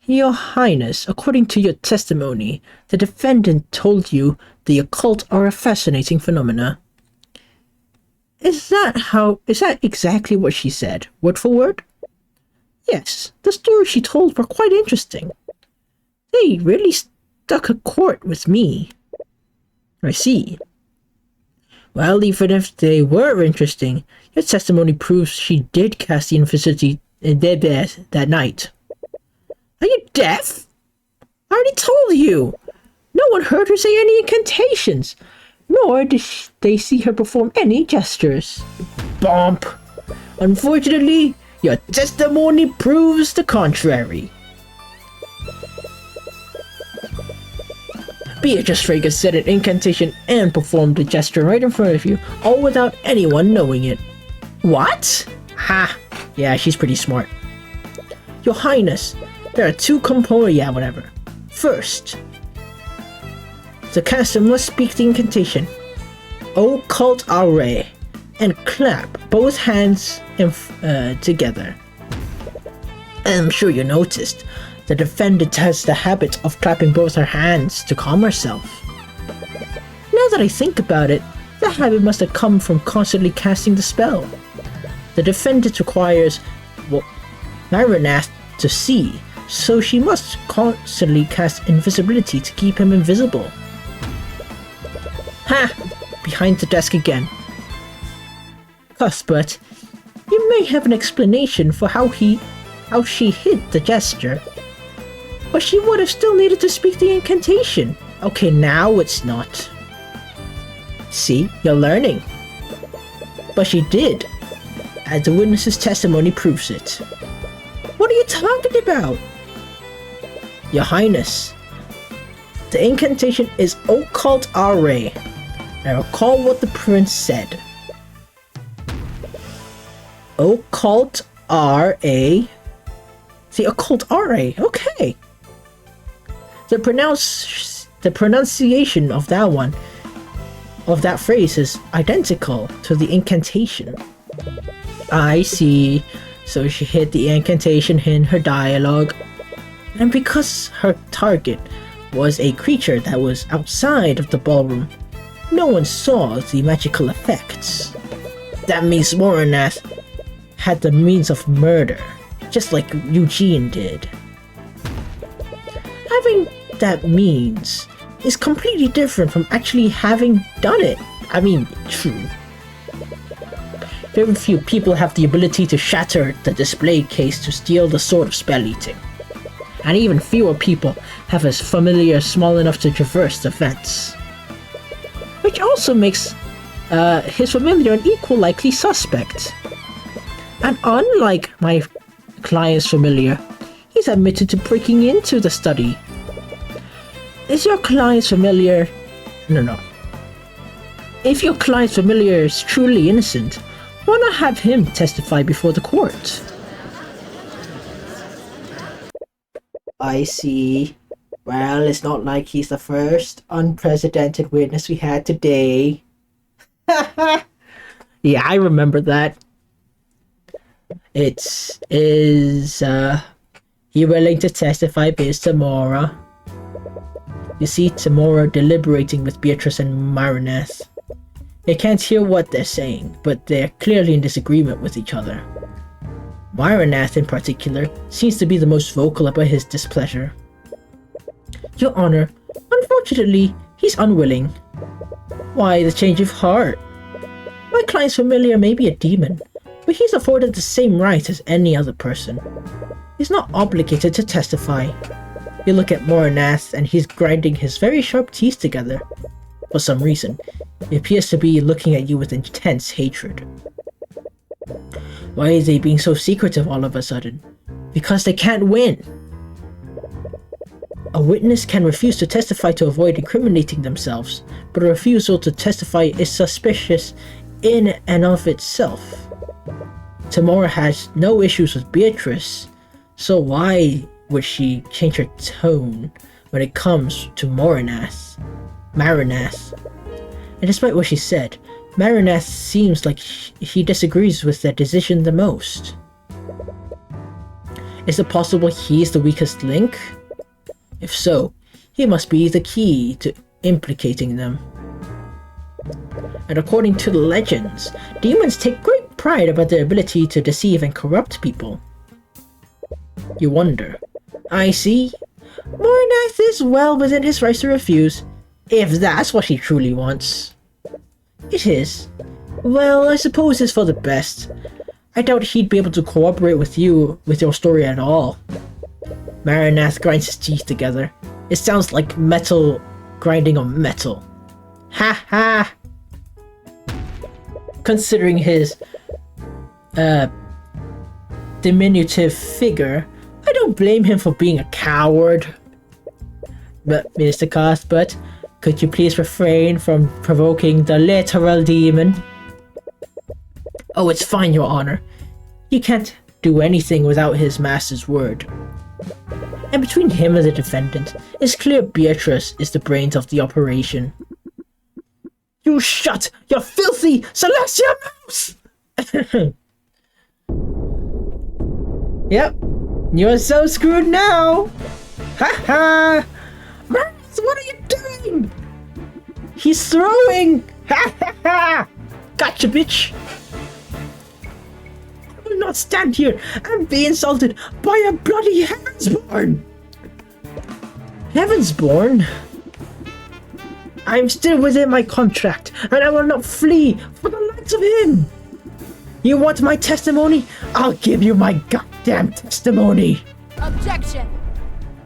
Your Highness, according to your testimony, the defendant told you the occult are a fascinating phenomena. Is that exactly what she said, word for word? Yes, the stories she told were quite interesting. They really struck a chord with me. I see. Well, even if they were interesting, your testimony proves she did cast the invisibility that night. Are you deaf? I already told you. No one heard her say any incantations, nor did they see her perform any gestures. Bomp. Unfortunately, your testimony proves the contrary. Beatrice Frager said an incantation and performed a gesture right in front of you, all without anyone knowing it. What? Ha! Yeah, she's pretty smart. Your Highness, there are 2 components. Yeah, whatever. First, the caster must speak the incantation, Occult Array, and clap both hands together. I'm sure you noticed. The defendant has the habit of clapping both her hands to calm herself. Now that I think about it, the habit must have come from constantly casting the spell. The defendant requires Marinath to see, so she must constantly cast invisibility to keep him invisible. Ha! Behind the desk again. Cuthbert, you may have an explanation for how she hid the gesture. But she would have still needed to speak the incantation. Okay, now it's not. See, you're learning. But she did, as the witness's testimony proves it. What are you talking about? Your Highness, the incantation is Occult Array. Now recall what the prince said. Occult R-A. The Occult R-A, okay. The pronunciation of that phrase is identical to the incantation. I see. So she hid the incantation in her dialogue. And because her target was a creature that was outside of the ballroom, no one saw the magical effects. That means Moranath had the means of murder, just like Eugene did. Having that means is completely different from actually having done it. I mean, true. Very few people have the ability to shatter the display case to steal the sword of spell eating. And even fewer people have a familiar small enough to traverse the vents. Which also makes his familiar an equal likely suspect. And unlike my client's familiar, he's admitted to breaking into the study. Is your client's familiar... No. If your client's familiar is truly innocent, why not have him testify before the court? I see. Well, it's not like he's the first unprecedented witness we had today. Yeah, I remember that. Is he willing to testify based Tamora? You see Tamora deliberating with Beatrice and Marineth. They can't hear what they're saying, but they're clearly in disagreement with each other. Marineth in particular seems to be the most vocal about his displeasure. Your Honor, unfortunately, he's unwilling. Why the change of heart? My client's familiar may be a demon, but he's afforded the same rights as any other person. He's not obligated to testify. You look at Marineth and he's grinding his very sharp teeth together. For some reason, he appears to be looking at you with intense hatred. Why is he being so secretive all of a sudden? Because they can't win. A witness can refuse to testify to avoid incriminating themselves, but a refusal to testify is suspicious in and of itself. Tamora has no issues with Beatrice, so why would she change her tone when it comes to Marineth? And despite what she said, Marineth seems like he disagrees with their decision the most. Is it possible he's the weakest link? If so, he must be the key to implicating them. And according to the legends, demons take great pride about their ability to deceive and corrupt people. You wonder. I see. Marineth is well within his rights to refuse, if that's what he truly wants. It is. Well, I suppose it's for the best. I doubt he'd be able to cooperate with you with your story at all. Marineth grinds his teeth together. It sounds like metal grinding on metal. Ha ha! Considering his diminutive figure, I don't blame him for being a coward. But Mr. Cuthbert, could you please refrain from provoking the literal demon? Oh, it's fine, Your Honor. He can't do anything without his master's word. And between him and the defendant, it's clear Beatrice is the brains of the operation. You shut your filthy celestial mouth! Yep, you're so screwed now! Ha ha! Max, what are you doing? He's throwing! Ha ha ha! Gotcha, bitch! I will not stand here and be insulted by a bloody Heavensborn! Heavensborn? I'm still within my contract, and I will not flee for the likes of him! You want my testimony? I'll give you my goddamn testimony! Objection!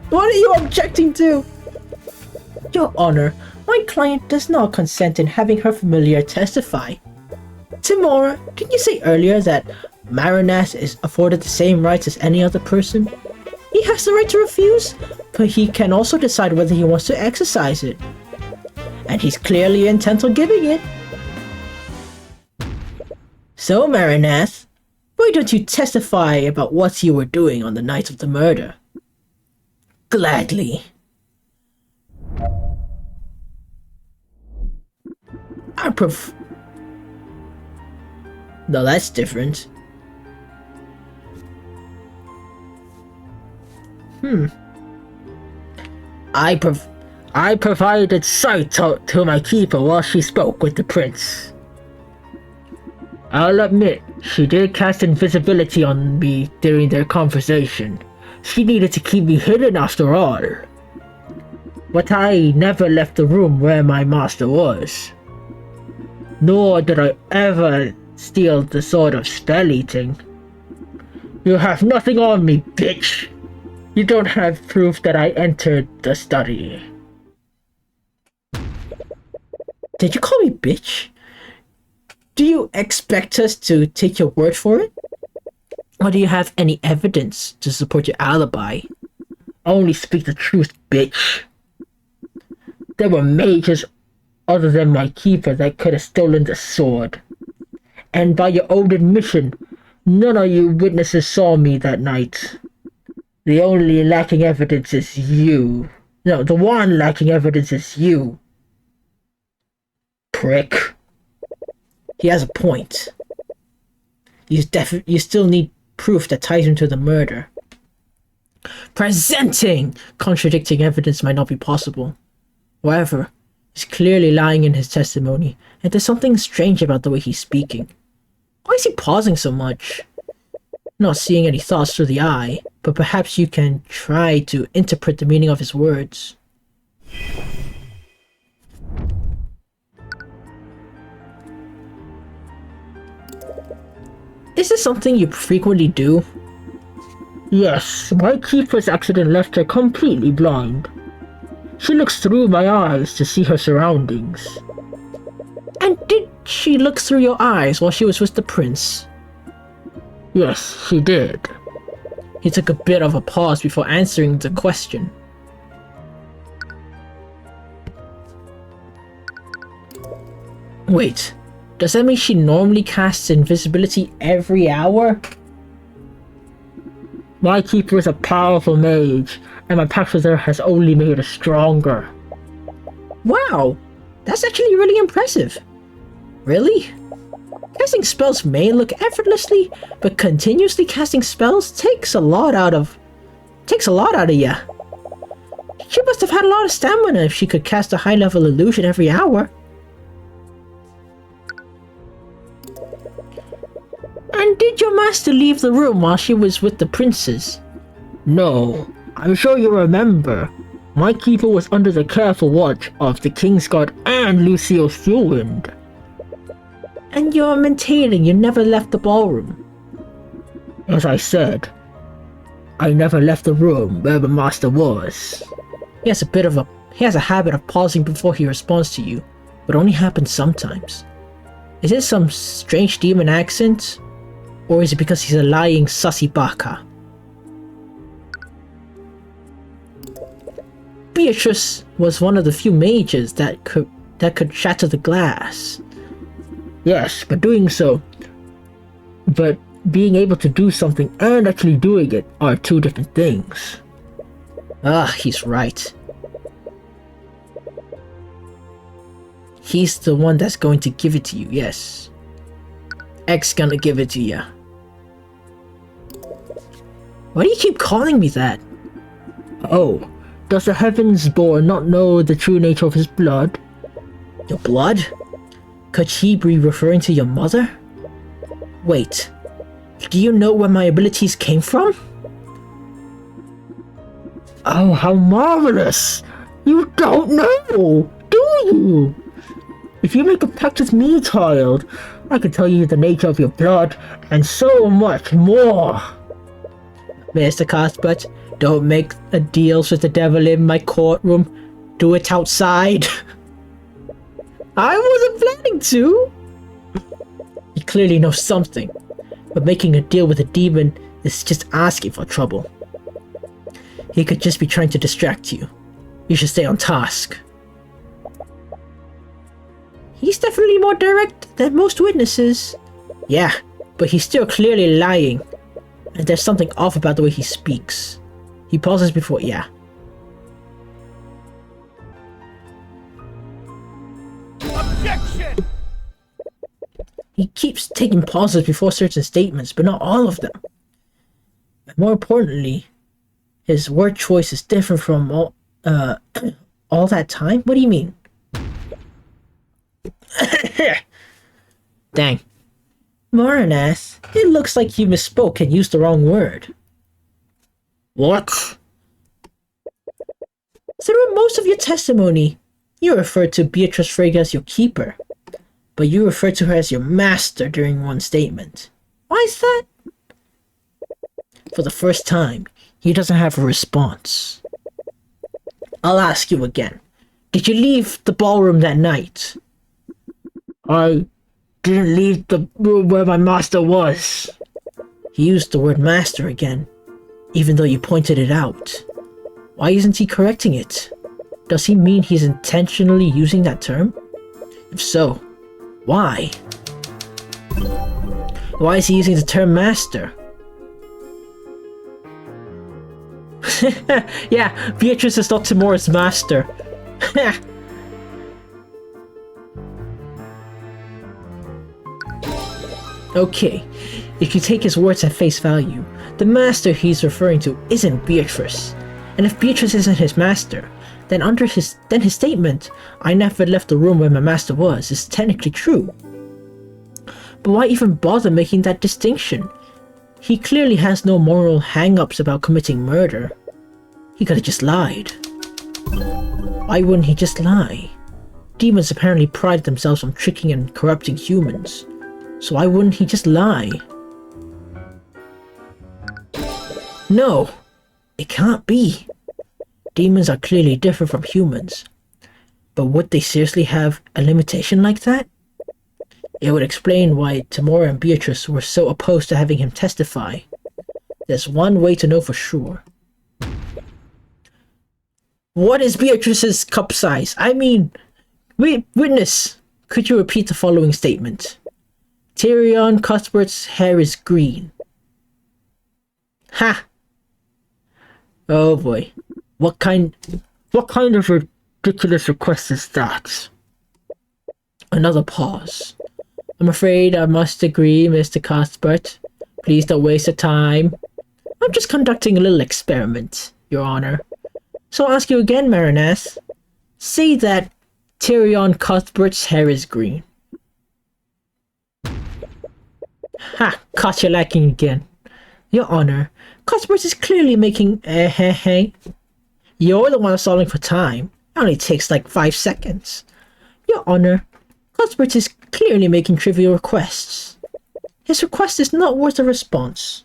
What are you objecting to? Your Honor, my client does not consent in having her familiar testify. Tamora, didn't you say earlier that Marineth is afforded the same rights as any other person? He has the right to refuse, but he can also decide whether he wants to exercise it. And he's clearly intent on giving it. So, Marineth, why don't you testify about what you were doing on the night of the murder? Gladly. No, that's different. I provided sight to my keeper while she spoke with the prince. I'll admit, she did cast invisibility on me during their conversation. She needed to keep me hidden after all. But I never left the room where my master was. Nor did I ever steal the sword of spell eating. You have nothing on me, bitch. You don't have proof that I entered the study. Did you call me bitch? Do you expect us to take your word for it? Or do you have any evidence to support your alibi? Only speak the truth, bitch. There were mages other than my keeper that could have stolen the sword. And by your own admission, none of you witnesses saw me that night. The only lacking evidence is you. No, the one lacking evidence is you. Prick. He has a point. You still need proof that ties him to the murder. Presenting contradicting evidence might not be possible. However, he's clearly lying in his testimony, and there's something strange about the way he's speaking. Why is he pausing so much? Not seeing any thoughts through the eye, but perhaps you can try to interpret the meaning of his words. Is this something you frequently do? Yes, my keeper's accident left her completely blind. She looks through my eyes to see her surroundings. And did she look through your eyes while she was with the prince? Yes, she did. He took a bit of a pause before answering the question. Wait, does that mean she normally casts invisibility every hour? My keeper is a powerful mage, and my pact with her has only made her stronger. Wow, that's actually really impressive. Really? Casting spells may look effortlessly, but continuously casting spells takes a lot out of you. She must have had a lot of stamina if she could cast a high-level illusion every hour. And did your master leave the room while she was with the princes? No, I'm sure you remember. My keeper was under the careful watch of the King's Guard and Lucio Fuelwind. And you're maintaining you never left the ballroom. As I said, I never left the room where the master was. He has a habit of pausing before he responds to you, but only happens sometimes. Is it some strange demon accent? Or is it because he's a lying sussy baka? Beatrice was one of the few mages that could shatter the glass. Yes, but being able to do something and actually doing it are two different things. Ah, he's right. He's the one that's going to give it to you, yes. X gonna give it to ya. Why do you keep calling me that? Oh, does the Heavensborn not know the true nature of his blood? Your blood? Could he be referring to your mother? Wait, do you know where my abilities came from? Oh, how marvelous! You don't know, do you? If you make a pact with me, child, I can tell you the nature of your blood and so much more. Mr. Cuthbert, don't make deals with the devil in my courtroom. Do it outside. I wasn't planning to. You clearly know something, but making a deal with a demon is just asking for trouble. He could just be trying to distract you. You should stay on task. He's definitely more direct than most witnesses. Yeah, but he's still clearly lying. And there's something off about the way he speaks. He pauses before, yeah. Objection! He keeps taking pauses before certain statements, but not all of them. And more importantly, his word choice is different from all that time? What do you mean? Dang. Maranath, it looks like you misspoke and used the wrong word. What? Through most of your testimony, you referred to Beatrice Frege as your keeper, but you referred to her as your master during one statement. Why is that? For the first time, he doesn't have a response. I'll ask you again. Did you leave the ballroom that night? I didn't leave the room where my master was. He used the word master again, even though you pointed it out. Why isn't he correcting it? Does he mean he's intentionally using that term? If so, why? Why is he using the term master? Yeah, Beatrice is not Timora's master. Okay, if you take his words at face value, the master he's referring to isn't Beatrice. And if Beatrice isn't his master, then his statement, "I never left the room where my master was," is technically true. But why even bother making that distinction? He clearly has no moral hang-ups about committing murder. He could have just lied. Why wouldn't he just lie? Demons apparently pride themselves on tricking and corrupting humans. So why wouldn't he just lie? No! It can't be. Demons are clearly different from humans. But would they seriously have a limitation like that? It would explain why Timora and Beatrice were so opposed to having him testify. There's one way to know for sure. What is Beatrice's cup size? I mean, witness, could you repeat the following statement? Tyrion Cuthbert's hair is green. Ha! Oh boy. What kind of ridiculous request is that? Another pause. I'm afraid I must agree, Mr. Cuthbert. Please don't waste your time. I'm just conducting a little experiment, Your Honor. So I'll ask you again, Maranath. Say that Tyrion Cuthbert's hair is green. Ha! Caught you lacking again. Your Honor, Cuthbert is clearly making hey. You're the one stalling for time. It only takes like 5 seconds. Your Honor, Cuthbert is clearly making trivial requests. His request is not worth a response.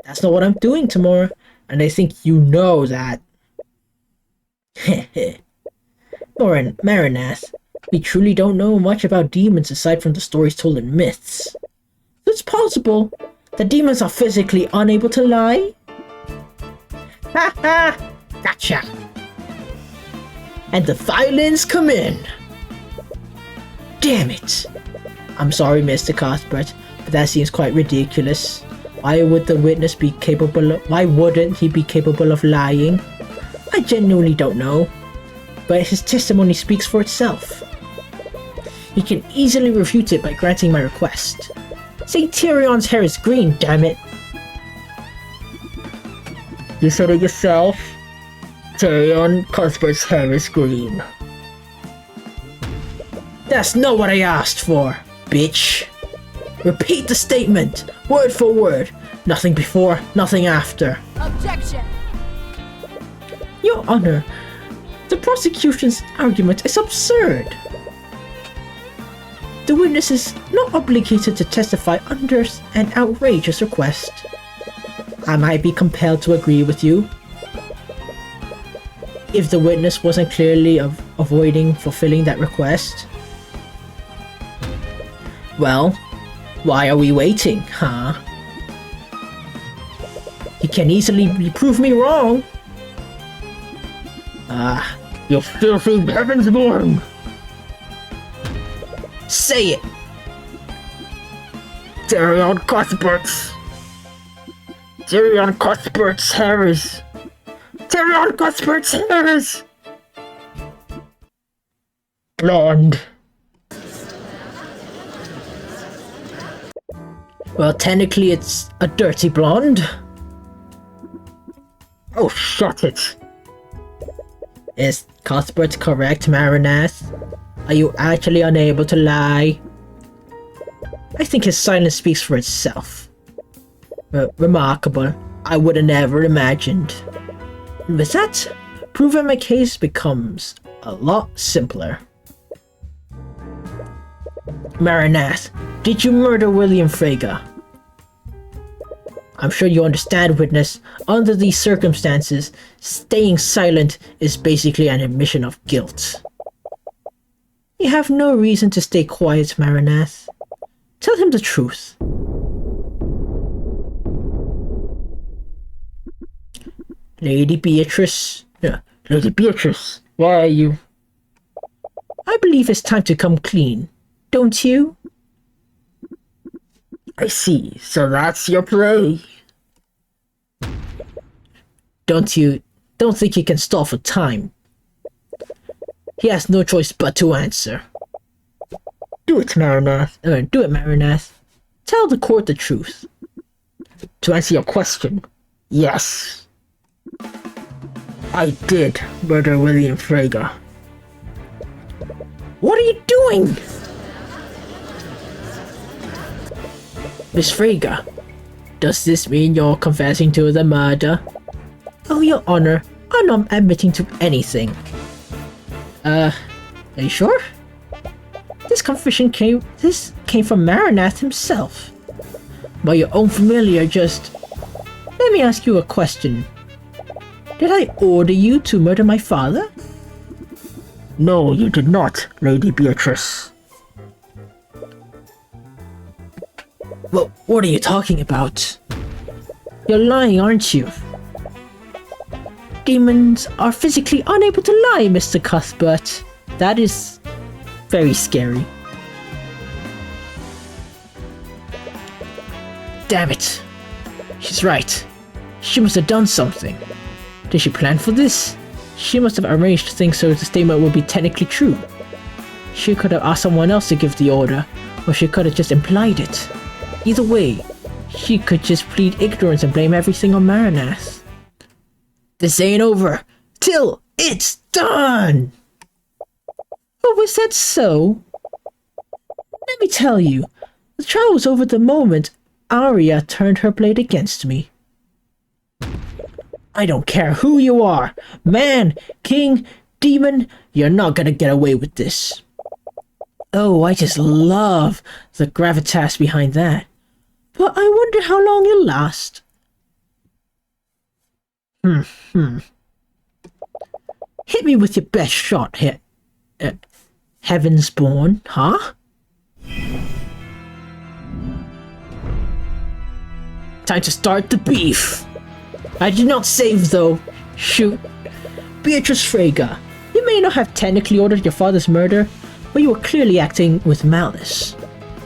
That's not what I'm doing, Timora, and I think you know that. Heh. Maranath, we truly don't know much about demons aside from the stories told in myths. It's possible that demons are physically unable to lie. Ha ha! Gotcha! And the violins come in. Damn it! I'm sorry, Mr. Cuthbert, but that seems quite ridiculous. Why would the witness be why wouldn't he be capable of lying? I genuinely don't know, but his testimony speaks for itself. He can easily refute it by granting my request. Say Tyrion's hair is green, damn it! You said it yourself. Tyrion Cuthbert's hair is green. That's not what I asked for, bitch. Repeat the statement, word for word. Nothing before, nothing after. Objection! Your Honor, the prosecution's argument is absurd. The witness is not obligated to testify under an outrageous request. I might be compelled to agree with you. If the witness wasn't clearly avoiding fulfilling that request. Well, why are we waiting, huh? You can easily prove me wrong. You filthy heavensborn! Say it! Tyrion Cuthbert's hair is... Tyrion Cuthbert's hair is... blonde. Well, technically it's a dirty blonde. Oh, shut it. Is Cuthbert correct, Maranath? Are you actually unable to lie? I think his silence speaks for itself. Remarkable. I would have never imagined. With that, proving my case becomes a lot simpler. Maranath, did you murder William Frege? I'm sure you understand, witness. Under these circumstances, staying silent is basically an admission of guilt. You have no reason to stay quiet, Maranath. Tell him the truth. Lady Beatrice. Lady Beatrice, why are you? I believe it's time to come clean. Don't you? I see. So that's your play. Don't think you can stall for time? He has no choice but to answer. Do it, Maranath. Tell the court the truth. To answer your question, yes. I did murder William Frege. What are you doing? Miss Frege, does this mean you're confessing to the murder? Oh, Your Honor, I'm not admitting to anything. Are you sure? This confession came from Maranath himself. By your own familiar, just... Let me ask you a question. Did I order you to murder my father? No, you did not, Lady Beatrice. Well, what are you talking about? You're lying, aren't you? Demons are physically unable to lie, Mr. Cuthbert. That is very scary. Damn it. She's right. She must have done something. Did she plan for this? She must have arranged things so the statement would be technically true. She could have asked someone else to give the order, or she could have just implied it. Either way, she could just plead ignorance and blame everything on Maranath. This ain't over till it's done! Oh, was that so? Let me tell you, the trial was over the moment Arya turned her blade against me. I don't care who you are, man, king, demon, you're not gonna get away with this. Oh, I just love the gravitas behind that. But I wonder how long you'll last. Hit me with your best shot here. Heaven's Born, huh? Time to start the beef. I did not save, though. Shoot. Beatrice Frege, you may not have technically ordered your father's murder, but you were clearly acting with malice.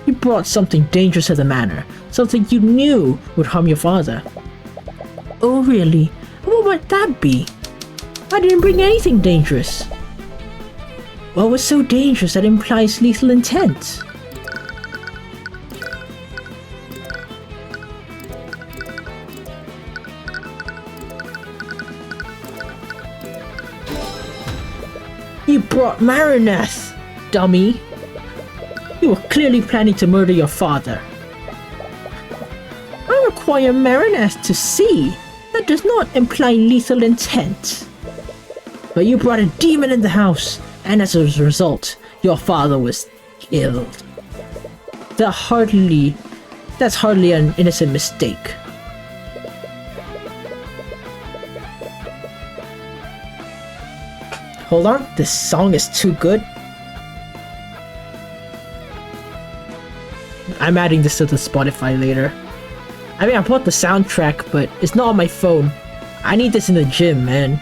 You brought something dangerous to the manor, something you knew would harm your father. Oh, really? What might that be? I didn't bring anything dangerous. What was so dangerous that implies lethal intent? You brought Maranath, dummy. You were clearly planning to murder your father. I require Maranath to see. That does not imply lethal intent. But you brought a demon in the house, and as a result, your father was killed. That's hardly an innocent mistake. Hold on, this song is too good. I'm adding this to the Spotify later. I mean, I bought the soundtrack, but it's not on my phone. I need this in the gym, man.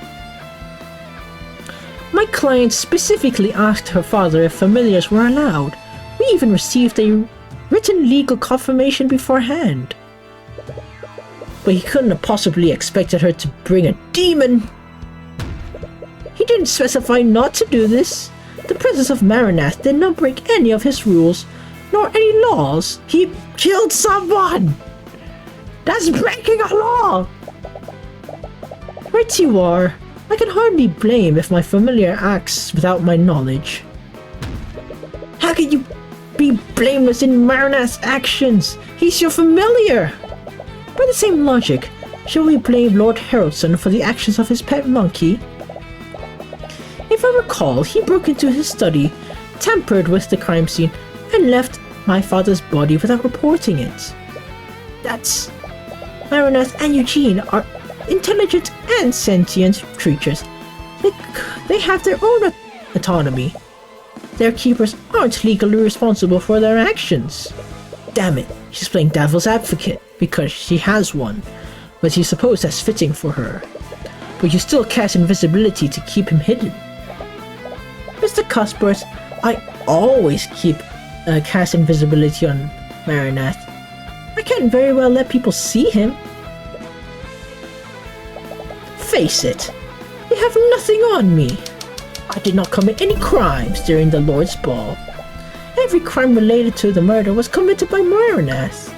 My client specifically asked her father if familiars were allowed. We even received a written legal confirmation beforehand. But he couldn't have possibly expected her to bring a demon. He didn't specify not to do this. The presence of Maranath did not break any of his rules, nor any laws. He killed someone! That's breaking a law! Right you are. I can hardly blame if my familiar acts without my knowledge. How can you be blameless in Maranath's actions. He's your familiar. By the same logic, shall we blame Lord Haraldson for the actions of his pet monkey? If I recall, he broke into his study, tampered with the crime scene, and left my father's body without reporting it. That's... Maranath and Eugene are intelligent and sentient creatures. They have their own autonomy. Their keepers aren't legally responsible for their actions. Damn it, she's playing devil's advocate because she has one, but you suppose that's fitting for her. But you still cast invisibility to keep him hidden. Mr. Cuthbert, I always cast invisibility on Maranath. I can't very well let people see him. Face it, you have nothing on me. I did not commit any crimes during the Lord's Ball. Every crime related to the murder was committed by Maranath.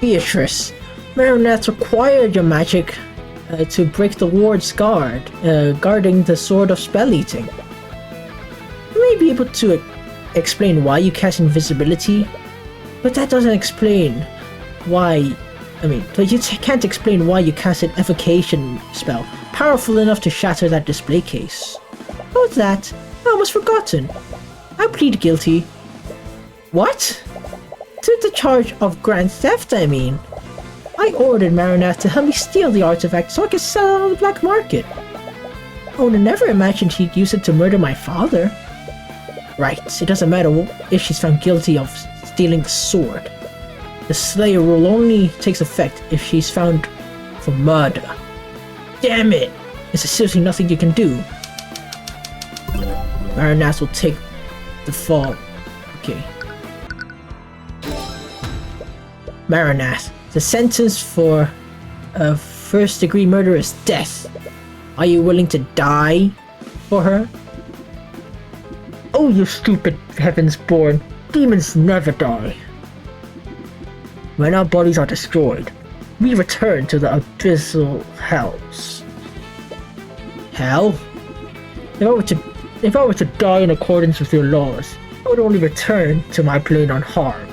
Beatrice, Maranath required your magic to break the ward's guard, guarding the Sword of Spell Eating. You may be able to explain why you cast invisibility, but that doesn't explain why. But you can't explain why you cast an evocation spell powerful enough to shatter that display case. What's that? I almost forgotten. I plead guilty. What? To the charge of grand theft, I mean. I ordered Maranath to help me steal the artifact so I could sell it on the black market. I would have never imagined he'd use it to murder my father. Right, it doesn't matter if she's found guilty of stealing the sword. The Slayer rule only takes effect if she's found for murder. Damn it! There's seriously nothing you can do. Maranath will take the fall. Okay. Maranath, the sentence for a first-degree murder is death. Are you willing to die for her? Oh, you stupid heavens-born. Demons never die. When our bodies are destroyed, we return to the abyssal hells. Hell? If I were to die in accordance with your laws, I would only return to my plane unharmed.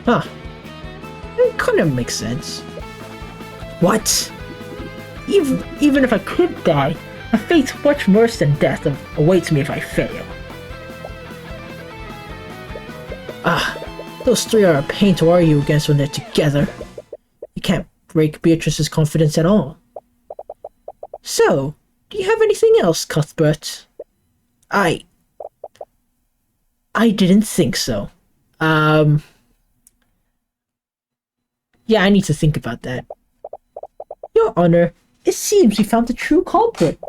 Huh. It kind of makes sense. What? Even if I could die, a fate much worse than death awaits me if I fail. Those three are a pain to argue against when they're together. You can't break Beatrice's confidence at all. So, do you have anything else, Cuthbert? I didn't think so. Yeah, I need to think about that. Your Honor, it seems you found the true culprit.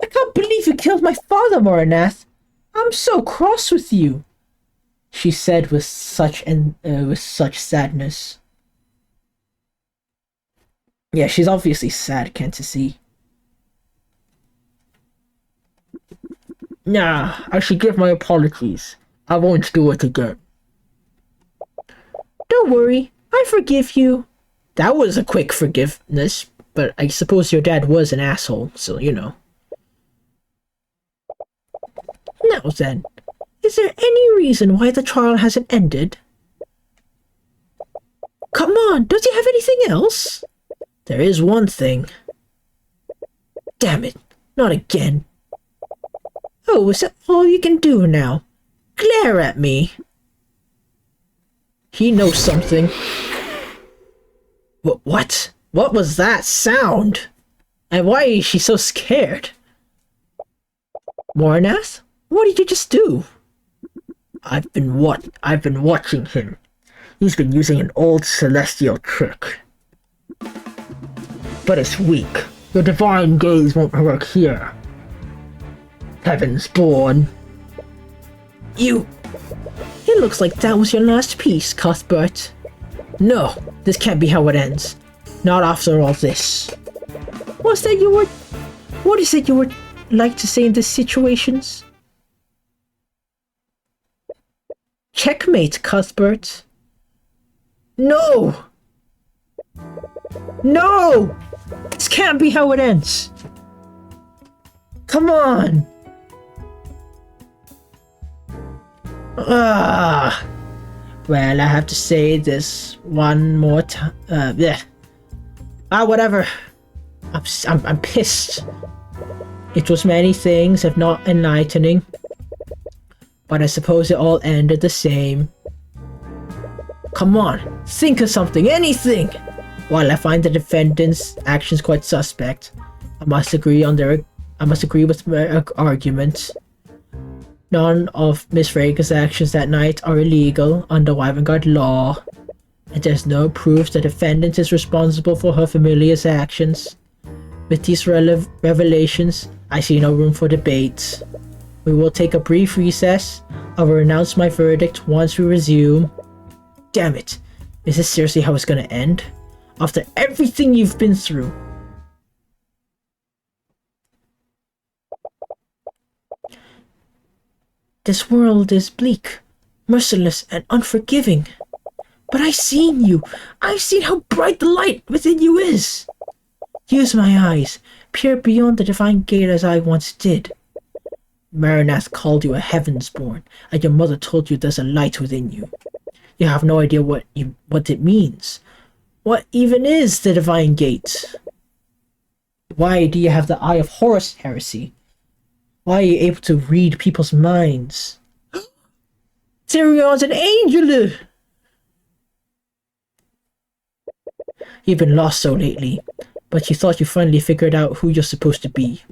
I can't believe you killed my father, Maranath. I'm so cross with you, she said with such sadness. Yeah, she's obviously sad, can't you see? Nah, I should give my apologies. I won't do it again. Don't worry, I forgive you. That was a quick forgiveness, but I suppose your dad was an asshole, so you know. Now then, is there any reason why the trial hasn't ended? Come on, don't you have anything else? There is one thing. Damn it, not again. Oh, is that all you can do now? Glare at me. He knows something. What? What was that sound? And why is she so scared? Maranath? What did you just do? I've been watching him. He's been using an old celestial trick. But it's weak. Your divine gaze won't work here. Heavens born. It looks like that was your last piece, Cuthbert. No, this can't be how it ends. Not after all this. What is it you would like to say in these situations? Checkmate, Cuthbert. No! No! This can't be how it ends. Come on! Ah! Well, I have to say this one more time. Yeah. Whatever. I'm pissed. It was many things, if not enlightening. But I suppose it all ended the same. Come on, think of something, anything! While I find the defendant's actions quite suspect, I must agree with their arguments. None of Miss Rega's actions that night are illegal under Wyvern law, and there's no proof the defendant is responsible for her familiar's actions. With these revelations, I see no room for debate. We will take a brief recess. I will announce my verdict once we resume. Damn it! Is this seriously how it's gonna end? After everything you've been through? This world is bleak, merciless, and unforgiving. But I've seen you. I've seen how bright the light within you is. Use my eyes, peer beyond the divine gate as I once did. Marinath called you a heavensborn, and your mother told you there's a light within you. You have no idea what it means. What even is the divine gate? Why do you have the Eye of Horus heresy? Why are you able to read people's minds? Tyrion's an angel! You've been lost so lately, but you thought you finally figured out who you're supposed to be.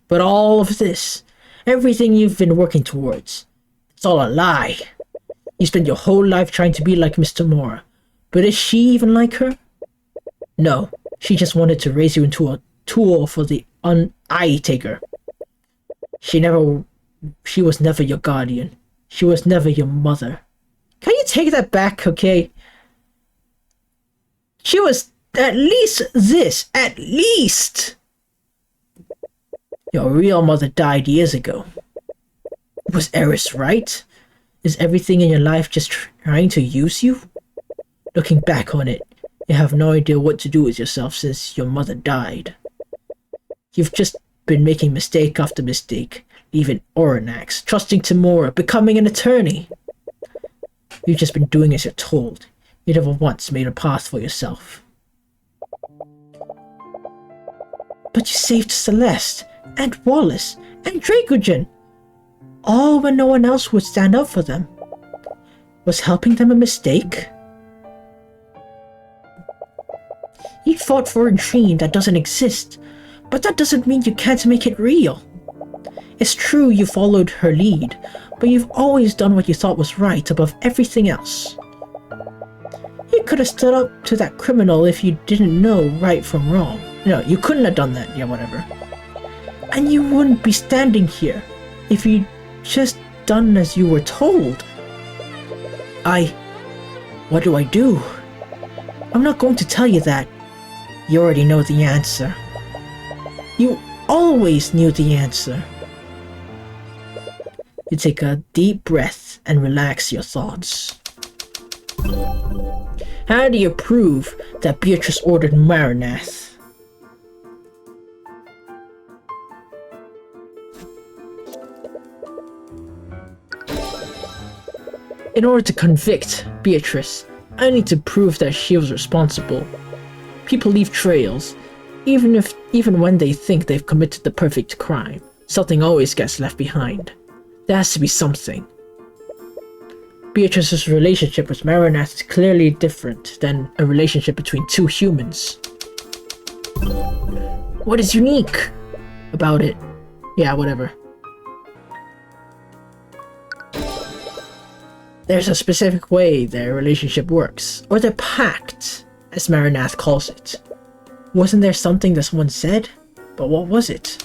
But all of this, everything you've been working towards, it's all a lie. You spent your whole life trying to be like Miss Tamora, but is she even like her? No, she just wanted to raise you into a tool for the Eye Taker. She was never your guardian. She was never your mother. Can you take that back, okay? She was at least this. At least! Your real mother died years ago. Was Eris right? Is everything in your life just trying to use you? Looking back on it, you have no idea what to do with yourself since your mother died. You've just been making mistake after mistake, leaving Oranax, trusting Tamora, becoming an attorney. You've just been doing as you're told. You never once made a path for yourself. But you saved Celeste, and Wallace, and Dracogen, all when no one else would stand up for them. Was helping them a mistake? You fought for a dream that doesn't exist, but that doesn't mean you can't make it real. It's true you followed her lead, but you've always done what you thought was right above everything else. You could have stood up to that criminal if you didn't know right from wrong. No, you couldn't have done that, yeah, whatever. And you wouldn't be standing here if you'd just done as you were told. What do I do? I'm not going to tell you that. You already know the answer. You always knew the answer. You take a deep breath and relax your thoughts. How do you prove that Beatrice ordered Marinath? In order to convict Beatrice, I need to prove that she was responsible. People leave trails, even when they think they've committed the perfect crime. Something always gets left behind. There has to be something. Beatrice's relationship with Marinath is clearly different than a relationship between two humans. What is unique about it? Yeah, whatever. There's a specific way their relationship works, or their pact, as Marinath calls it. Wasn't there something that someone said? But what was it?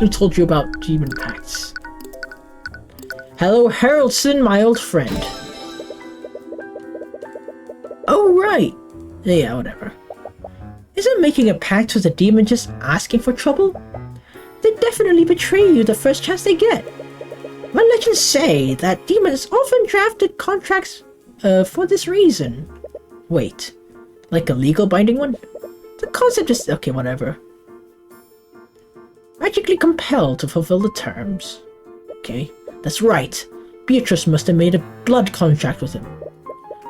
Who told you about demon pacts? Hello, Haraldson, my old friend. Oh, right. Yeah, whatever. Isn't making a pact with a demon just asking for trouble? They definitely betray you the first chance they get. My legends say that demons often drafted contracts for this reason. Wait, like a legal binding one? The concept is... okay, whatever. magically compelled to fulfill the terms. Okay, that's right. Beatrice must have made a blood contract with him.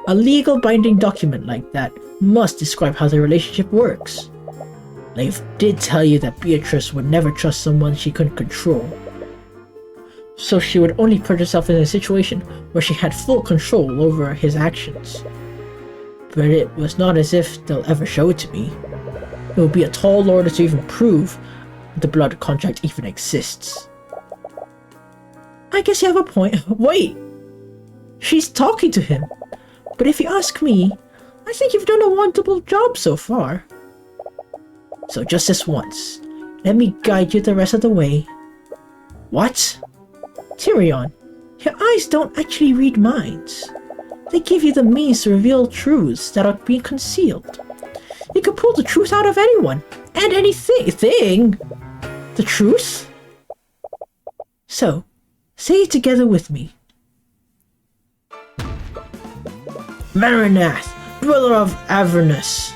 A legal binding document like that must describe how the relationship works. Leif did tell you that Beatrice would never trust someone she couldn't control. So she would only put herself in a situation where she had full control over his actions. But it was not as if they'll ever show it to me. It would be a tall order to even prove the blood contract even exists. I guess you have a point. Wait! She's talking to him. But if you ask me, I think you've done a wonderful job so far. So just this once, let me guide you the rest of the way. What? Tyrion, your eyes don't actually read minds. They give you the means to reveal truths that are being concealed. You can pull the truth out of anyone, and anything. The truth? So, say it together with me. Marinath, dweller of Avernus.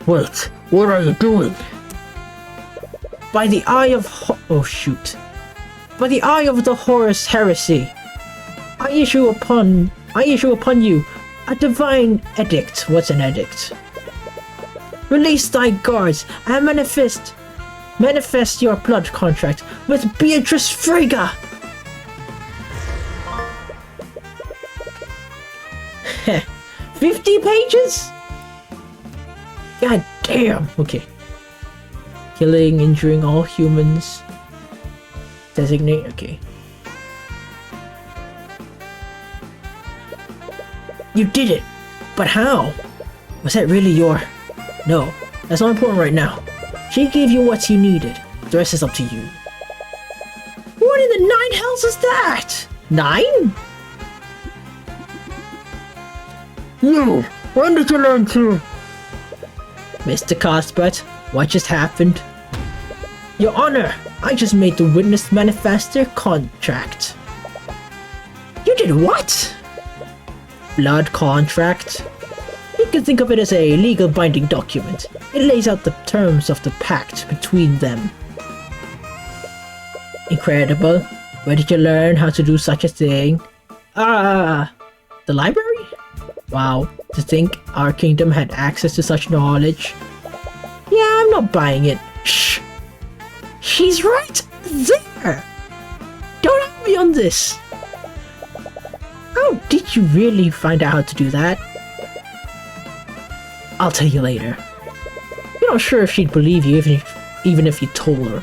Wait, what are you doing? By the eye of By the eye of the Horus heresy, I issue upon you a divine edict. What's an edict? Release thy guards and manifest your blood contract with Beatrice Frigga. 50 pages? God damn. Okay. Killing, injuring all humans. Designate. Okay. You did it! But how? Was that really your... No, that's not important right now. She gave you what you needed. The rest is up to you. What in the nine hells is that? 9? You! When did you learn to... Mr. Cuthbert, what just happened? Your Honor, I just made the witness manifest their contract. You did what? Blood contract? You can think of it as a legal binding document. It lays out the terms of the pact between them. Incredible. Where did you learn how to do such a thing? The library? Wow, to think our kingdom had access to such knowledge. Yeah, I'm not buying it. Shh! She's right there! Don't have me on this! How did you really find out how to do that? I'll tell you later. You're not sure if she'd believe you even if you told her.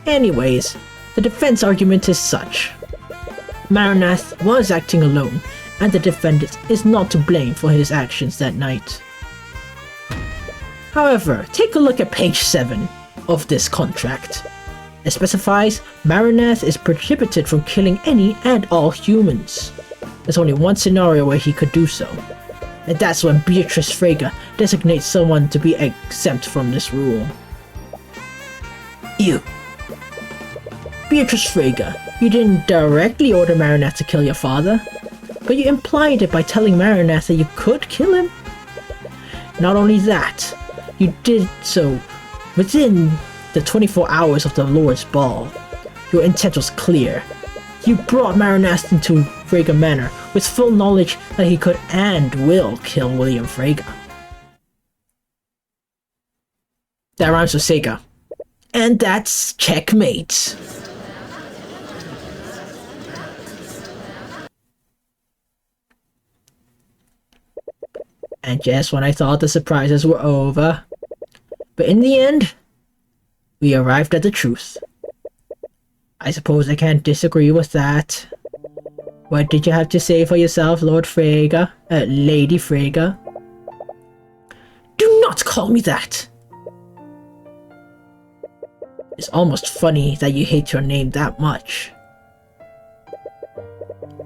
Anyways, the defense argument is such. Marinath was acting alone, and the defendant is not to blame for his actions that night. However, take a look at page 7 of this contract. It specifies Marinath is prohibited from killing any and all humans. There's only one scenario where he could do so, and that's when Beatrice Frigga designates someone to be exempt from this rule. You. Beatrice Frigga, you didn't directly order Marinath to kill your father, but you implied it by telling Marinath that you could kill him. Not only that, you did so within the 24 hours of the Lord's Ball. Your intent was clear. You brought Marinath into Frigga Manor with full knowledge that he could and will kill William Frigga. That rhymes with Sega. And that's checkmate. And just when I thought the surprises were over, but in the end, we arrived at the truth. I suppose I can't disagree with that. What did you have to say for yourself, Lord Frigga? Lady Frigga? Do not call me that! It's almost funny that you hate your name that much.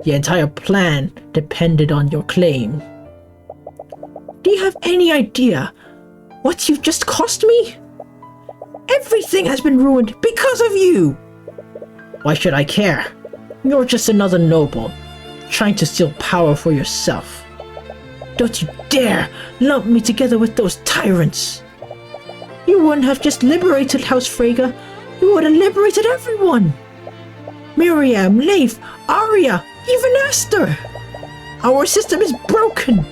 The entire plan depended on your claim. Do you have any idea what you've just cost me? Everything has been ruined because of you! Why should I care? You're just another noble, trying to steal power for yourself. Don't you dare lump me together with those tyrants! You wouldn't have just liberated House Frege, you would have liberated everyone! Miriam, Leif, Arya, even Esther! Our system is broken!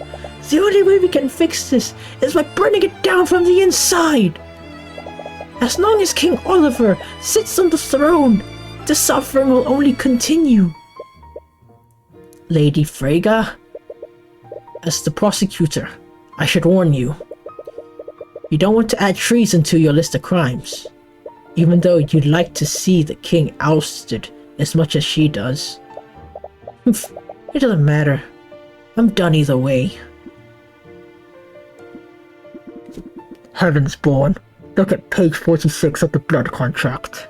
The only way we can fix this is by burning it down from the inside! As long as King Oliver sits on the throne, the suffering will only continue. Lady Frege, as the prosecutor, I should warn you. You don't want to add treason to your list of crimes, even though you'd like to see the king ousted as much as she does. It doesn't matter. I'm done either way. Heavensborn, look at page 46 of the blood contract.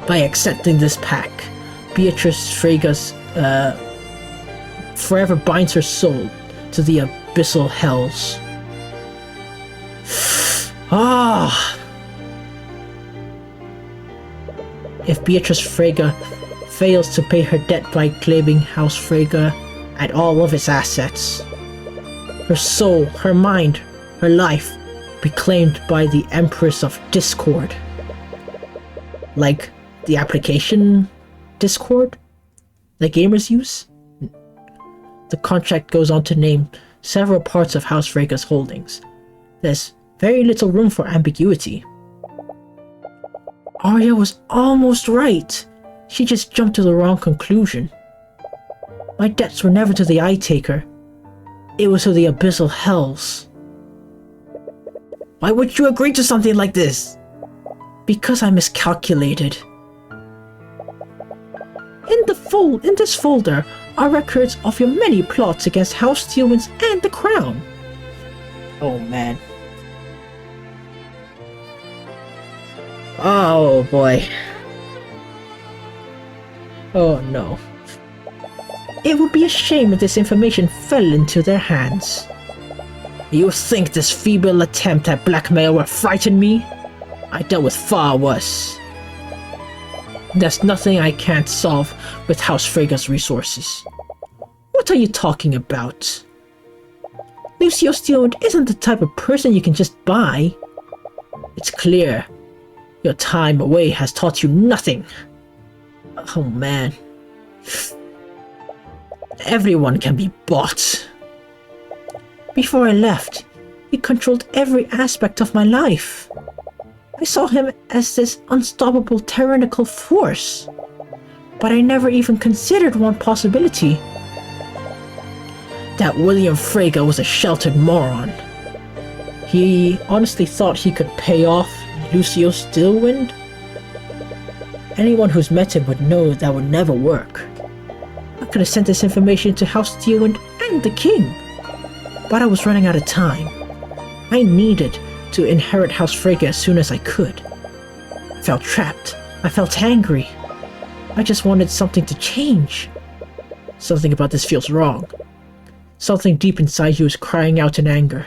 By accepting this pact, Beatrice Frege's forever binds her soul to the abyssal hells. If Beatrice Frege fails to pay her debt by claiming House Frege and all of its assets, her soul, her mind, her life be claimed by the Empress of Discord. Like the application Discord that gamers use? The contract goes on to name several parts of House Frege's holdings. There's very little room for ambiguity. Arya was almost right. She just jumped to the wrong conclusion. My debts were never to the Eye Taker. It was to the abyssal hells. Why would you agree to something like this? Because I miscalculated. In this folder are records of your many plots against House Steelwinds and the Crown. Oh man. Oh boy. Oh no. It would be a shame if this information fell into their hands. You think this feeble attempt at blackmail will frighten me? I dealt with far worse. There's nothing I can't solve with House Frege's resources. What are you talking about? Lucio Steelwind isn't the type of person you can just buy. It's clear. Your time away has taught you nothing. Oh man. Everyone can be bought. Before I left, he controlled every aspect of my life. I saw him as this unstoppable tyrannical force, but I never even considered one possibility. That William Frege was a sheltered moron. He honestly thought he could pay off Lucio Steelwind? Anyone who's met him would know that would never work. I could have sent this information to House Steelwind and the king, but I was running out of time. I needed to inherit House Frege as soon as I could. I felt trapped. I felt angry. I just wanted something to change. Something about this feels wrong. Something deep inside you is crying out in anger.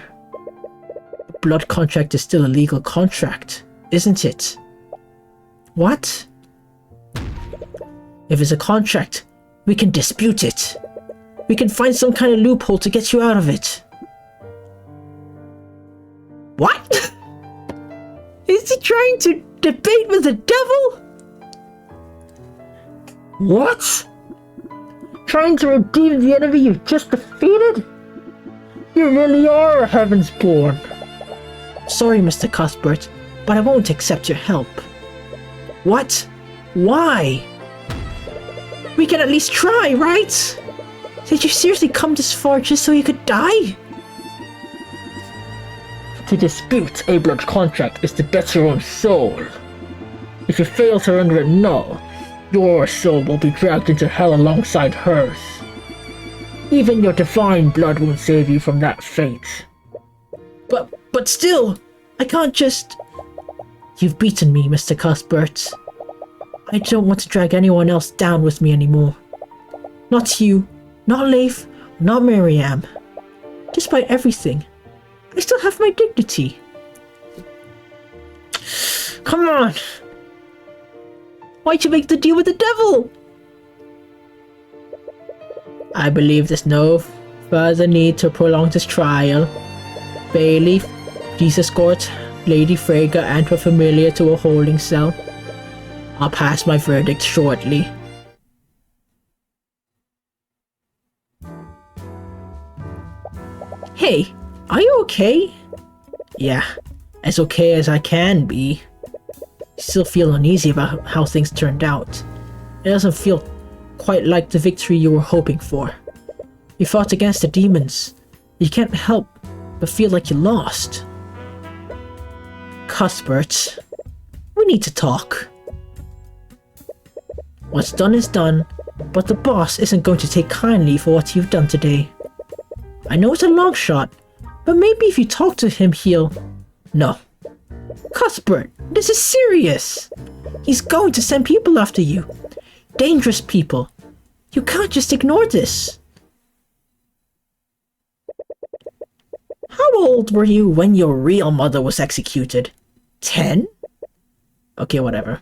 A blood contract is still a legal contract, isn't it? What? If it's a contract, we can dispute it. We can find some kind of loophole to get you out of it. What? Is he trying to debate with the devil? What? Trying to redeem the enemy you've just defeated? You really are a Heavensborn. Sorry, Mr. Cuthbert, but I won't accept your help. What? Why? We can at least try, right? Did you seriously come this far just so you could die? To dispute a blood contract is to get your own soul. If you fail to render it null, your soul will be dragged into hell alongside hers. Even your divine blood won't save you from that fate. But still, I can't just... You've beaten me, Mr. Cuthbert. I don't want to drag anyone else down with me anymore. Not you, not Leif, not Miriam. Despite everything, I still have my dignity. Come on! Why'd you make the deal with the devil? I believe there's no further need to prolong this trial. Bailey, please escort Lady Freyga and her familiar to a holding cell. I'll pass my verdict shortly. Hey, are you okay? Yeah, as okay as I can be. Still feel uneasy about how things turned out. It doesn't feel quite like the victory you were hoping for. You fought against the demons. You can't help but feel like you lost. Cuthbert, we need to talk. What's done is done, but the boss isn't going to take kindly for what you've done today. I know it's a long shot, but maybe if you talk to him he'll... No. Cuthbert, this is serious. He's going to send people after you. Dangerous people. You can't just ignore this. How old were you when your real mother was executed? 10? Okay, whatever.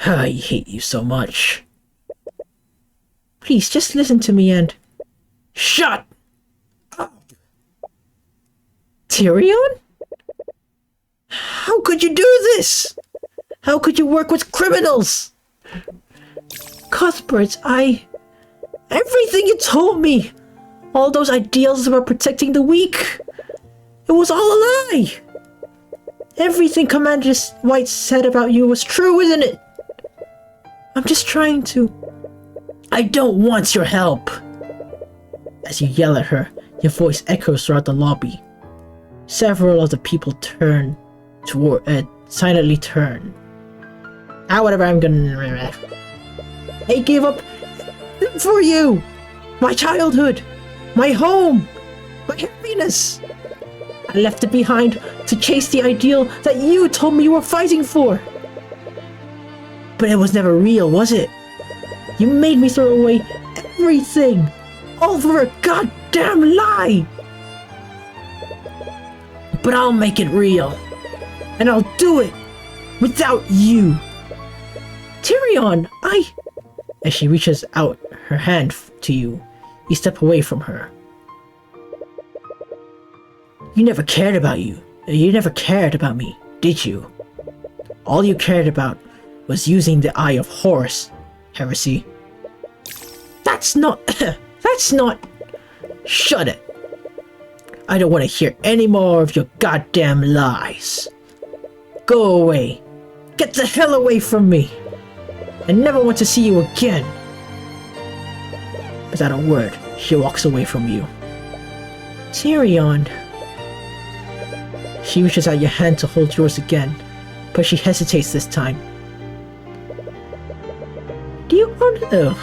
I hate you so much. Please, just listen to me and... Shut up! Tyrion? How could you do this? How could you work with criminals? Cuthbert, everything you told me! All those ideals about protecting the weak! It was all a lie! Everything Commander White said about you was true, isn't it? I'm just trying to... I don't want your help! As you yell at her, your voice echoes throughout the lobby. Several of the people silently turn. Whatever, I'm gonna... I gave up for you! My childhood! My home! My happiness! I left it behind to chase the ideal that you told me you were fighting for! But it was never real, was it? You made me throw away everything! All for a goddamn lie! But I'll make it real! And I'll do it! Without you! Tyrion, As she reaches out her hand to you, you step away from her. You never cared about you. You never cared about me, did you? All you cared about was using the Eye of Horus, heresy. That's not... Shut it. I don't want to hear any more of your goddamn lies. Go away. Get the hell away from me. I never want to see you again. Without a word, she walks away from you. Tyrion. She reaches out your hand to hold yours again, but she hesitates this time. Do you want... Oh.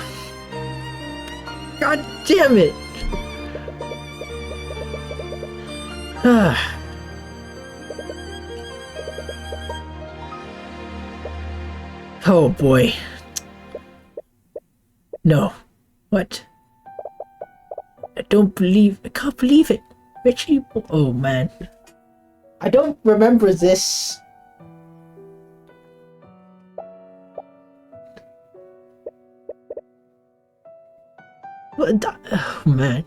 God damn it! Oh boy. No. What? I can't believe it. Richie... Oh man. I don't remember this. Oh man.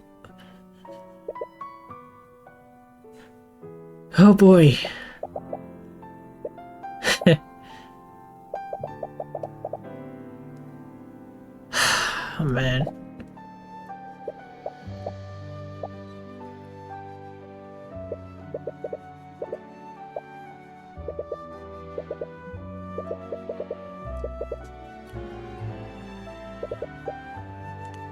Oh boy. Oh man.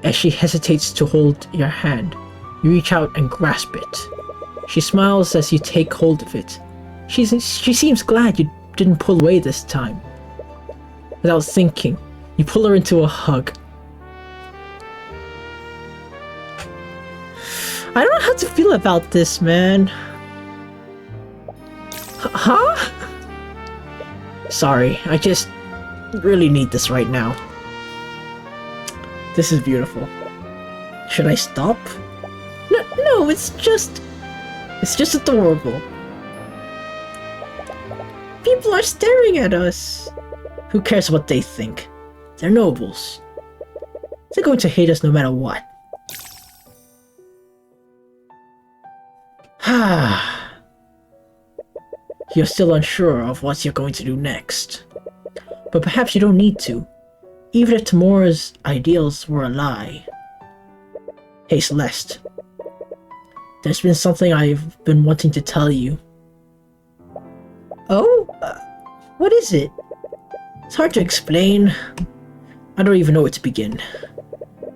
As she hesitates to hold your hand, you reach out and grasp it. She smiles as you take hold of it. She seems glad you didn't pull away this time. Without thinking, you pull her into a hug. I don't know how to feel about this, man. Huh? Sorry, I just really need this right now. This is beautiful. Should I stop? No, it's just adorable. People are staring at us. Who cares what they think? They're nobles. They're going to hate us no matter what. You're still unsure of what you're going to do next. But perhaps you don't need to, even if tomorrow's ideals were a lie. Hey Celeste, there's been something I've been wanting to tell you. Oh? What is it? It's hard to explain. I don't even know where to begin.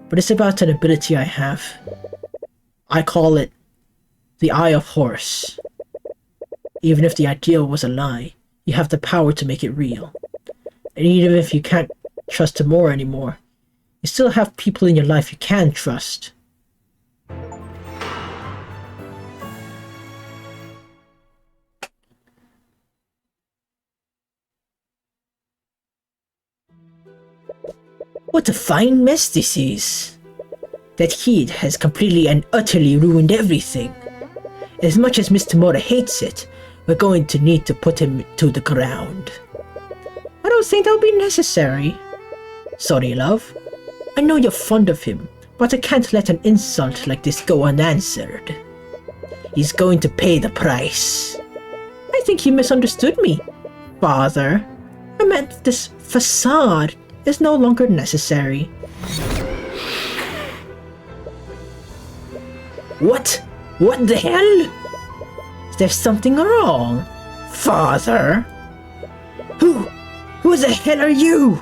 But it's about an ability I have. I call it the Eye of Horus. Even if the ideal was a lie, you have the power to make it real. And even if you can't trust tomorrow anymore, you still have people in your life you can trust. What a fine mess this is. That kid has completely and utterly ruined everything. As much as Mr. Mora hates it, we're going to need to put him to the ground. I don't think that'll be necessary. Sorry, love. I know you're fond of him, but I can't let an insult like this go unanswered. He's going to pay the price. I think you misunderstood me, Father. I meant this facade is no longer necessary. What? What the hell? Is there something wrong? Father? Who the hell are you?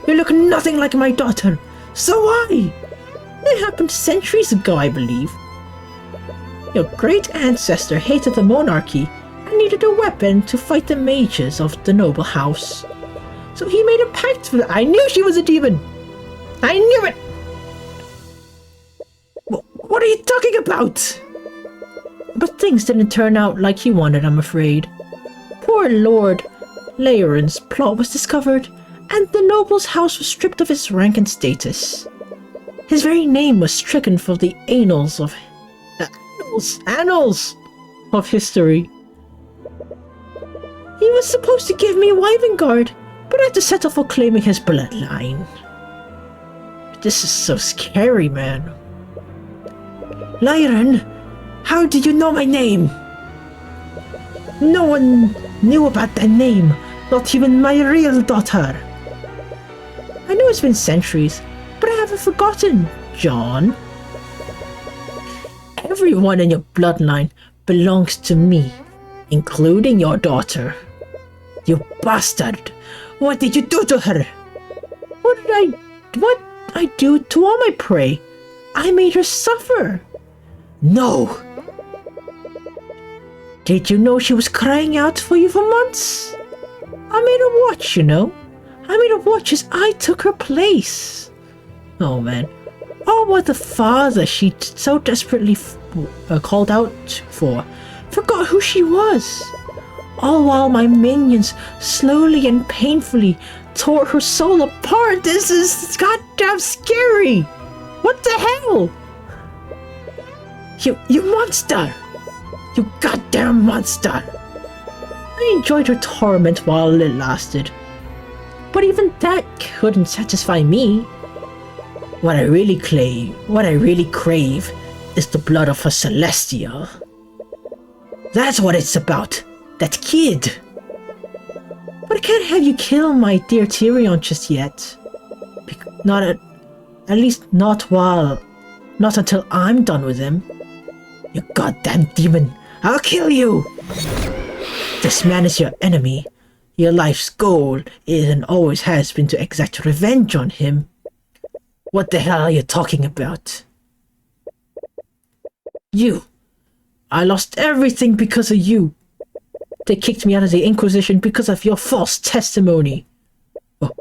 You look nothing like my daughter. So why? It happened centuries ago, I believe. Your great ancestor hated the monarchy and needed a weapon to fight the mages of the noble house. So he made a pact with... I knew she was a demon! I knew it! What are you talking about? But things didn't turn out like he wanted, I'm afraid. Poor Lord Laeron's plot was discovered, and the noble's house was stripped of its rank and status. His very name was stricken from the annals of history. He was supposed to give me Wyvengard, but I had to settle for claiming his bloodline. This is so scary, man. Laeron, how do you know my name? No one knew about that name, not even my real daughter. I know it's been centuries, but I haven't forgotten, John. Everyone in your bloodline belongs to me, including your daughter. You bastard! What did you do to her? What I do to all my prey? I made her suffer. No. Did you know she was crying out for you for months? I made her watch, you know. I made her watch as I took her place. Oh man. Oh, what the father she so desperately called out for. Forgot who she was. All while my minions slowly and painfully tore her soul apart. This is goddamn scary. What the hell? You monster. You goddamn monster. I enjoyed her torment while it lasted. But even that couldn't satisfy me. What I really crave is the blood of a Celestial. That's what it's about. That kid. But I can't have you kill my dear Tyrion just yet. At least not until I'm done with him. You goddamn demon. I'll kill you. This man is your enemy. Your life's goal is and always has been to exact revenge on him. What the hell are you talking about? You. I lost everything because of you. They kicked me out of the Inquisition because of your false testimony.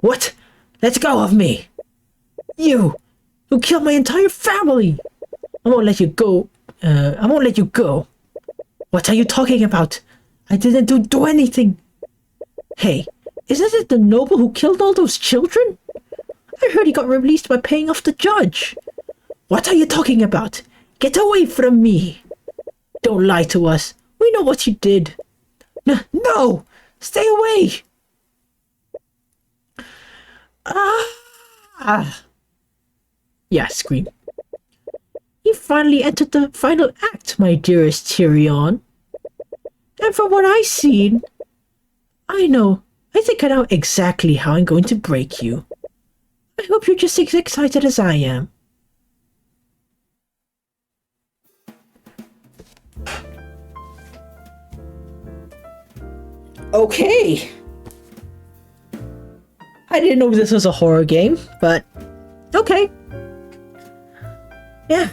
What? Let go of me. You killed my entire family. I won't let you go. I won't let you go. What are you talking about? I didn't do anything. Hey, isn't it the noble who killed all those children? I heard he got released by paying off the judge. What are you talking about? Get away from me. Don't lie to us. We know what you did. No! Stay away! Yeah, scream. You finally entered the final act, my dearest Tyrion. And from what I've seen, I think I know exactly how I'm going to break you. I hope you're just as excited as I am. Okay. I didn't know this was a horror game, but okay. Yeah.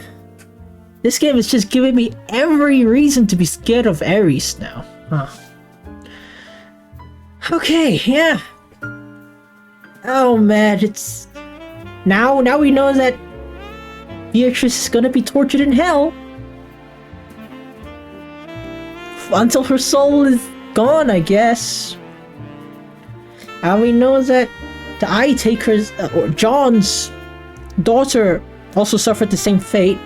This game is just giving me every reason to be scared of Ares now. Huh. Okay, yeah. Oh man, it's... Now we know that Beatrice is gonna be tortured in hell. Until her soul is gone, I guess. And we know that the Eye Taker's, or John's daughter also suffered the same fate.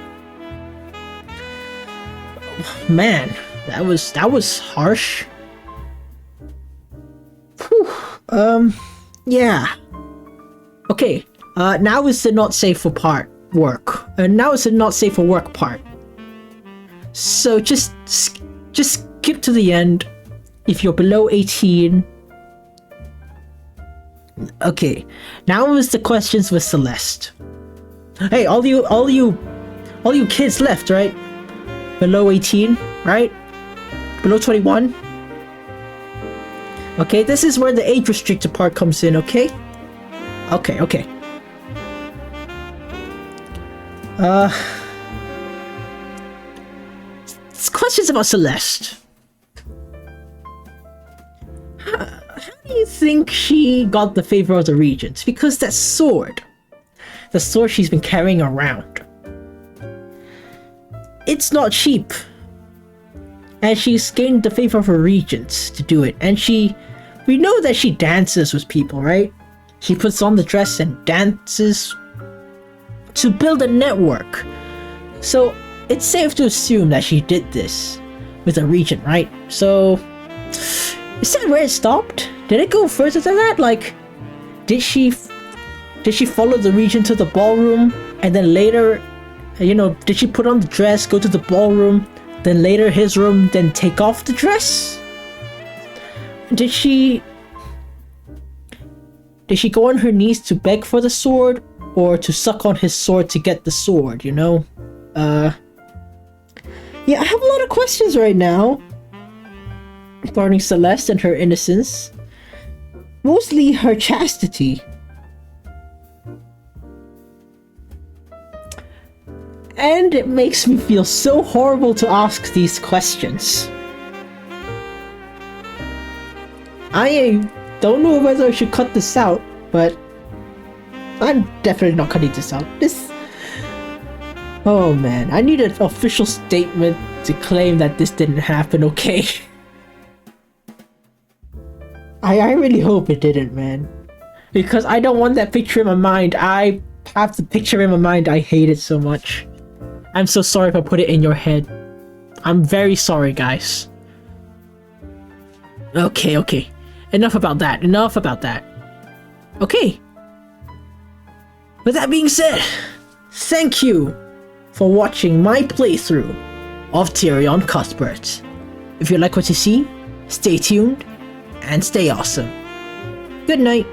Man, that was harsh. Whew. Yeah. Okay, now is the not safe for work. Now is the not safe for work part. So just skip to the end if you're below 18. Okay, now is the questions with Celeste. Hey, all you kids left, right? Below 18, right? Below 21. Okay, this is where the age restricted part comes in, okay? Okay. It's questions about Celeste. How do you think she got the favor of the Regents? Because that sword, the sword she's been carrying around, it's not cheap. And she's gained the favor of her Regents to do it. And we know that she dances with people, right? She puts on the dress and dances to build a network. So it's safe to assume that she did this with a Regent, right? So is that where it stopped? Did it go further than that? Like, did she follow the Regent to the ballroom and then later, did she put on the dress, go to the ballroom, then later his room, then take off the dress? Did she go on her knees to beg for the sword, or to suck on his sword to get the sword, Yeah, I have a lot of questions right now regarding Celeste and her innocence. Mostly her chastity. And it makes me feel so horrible to ask these questions. I don't know whether I should cut this out, but I'm definitely not cutting this out. Oh man, I need an official statement to claim that this didn't happen, okay? I really hope it didn't, man. Because I don't want that picture in my mind. I have the picture in my mind. I hate it so much. I'm so sorry if I put it in your head. I'm very sorry, guys. Okay. Enough about that. Okay. With that being said, thank you for watching my playthrough of Tyrion Cuthbert. If you like what you see, stay tuned and stay awesome. Good night.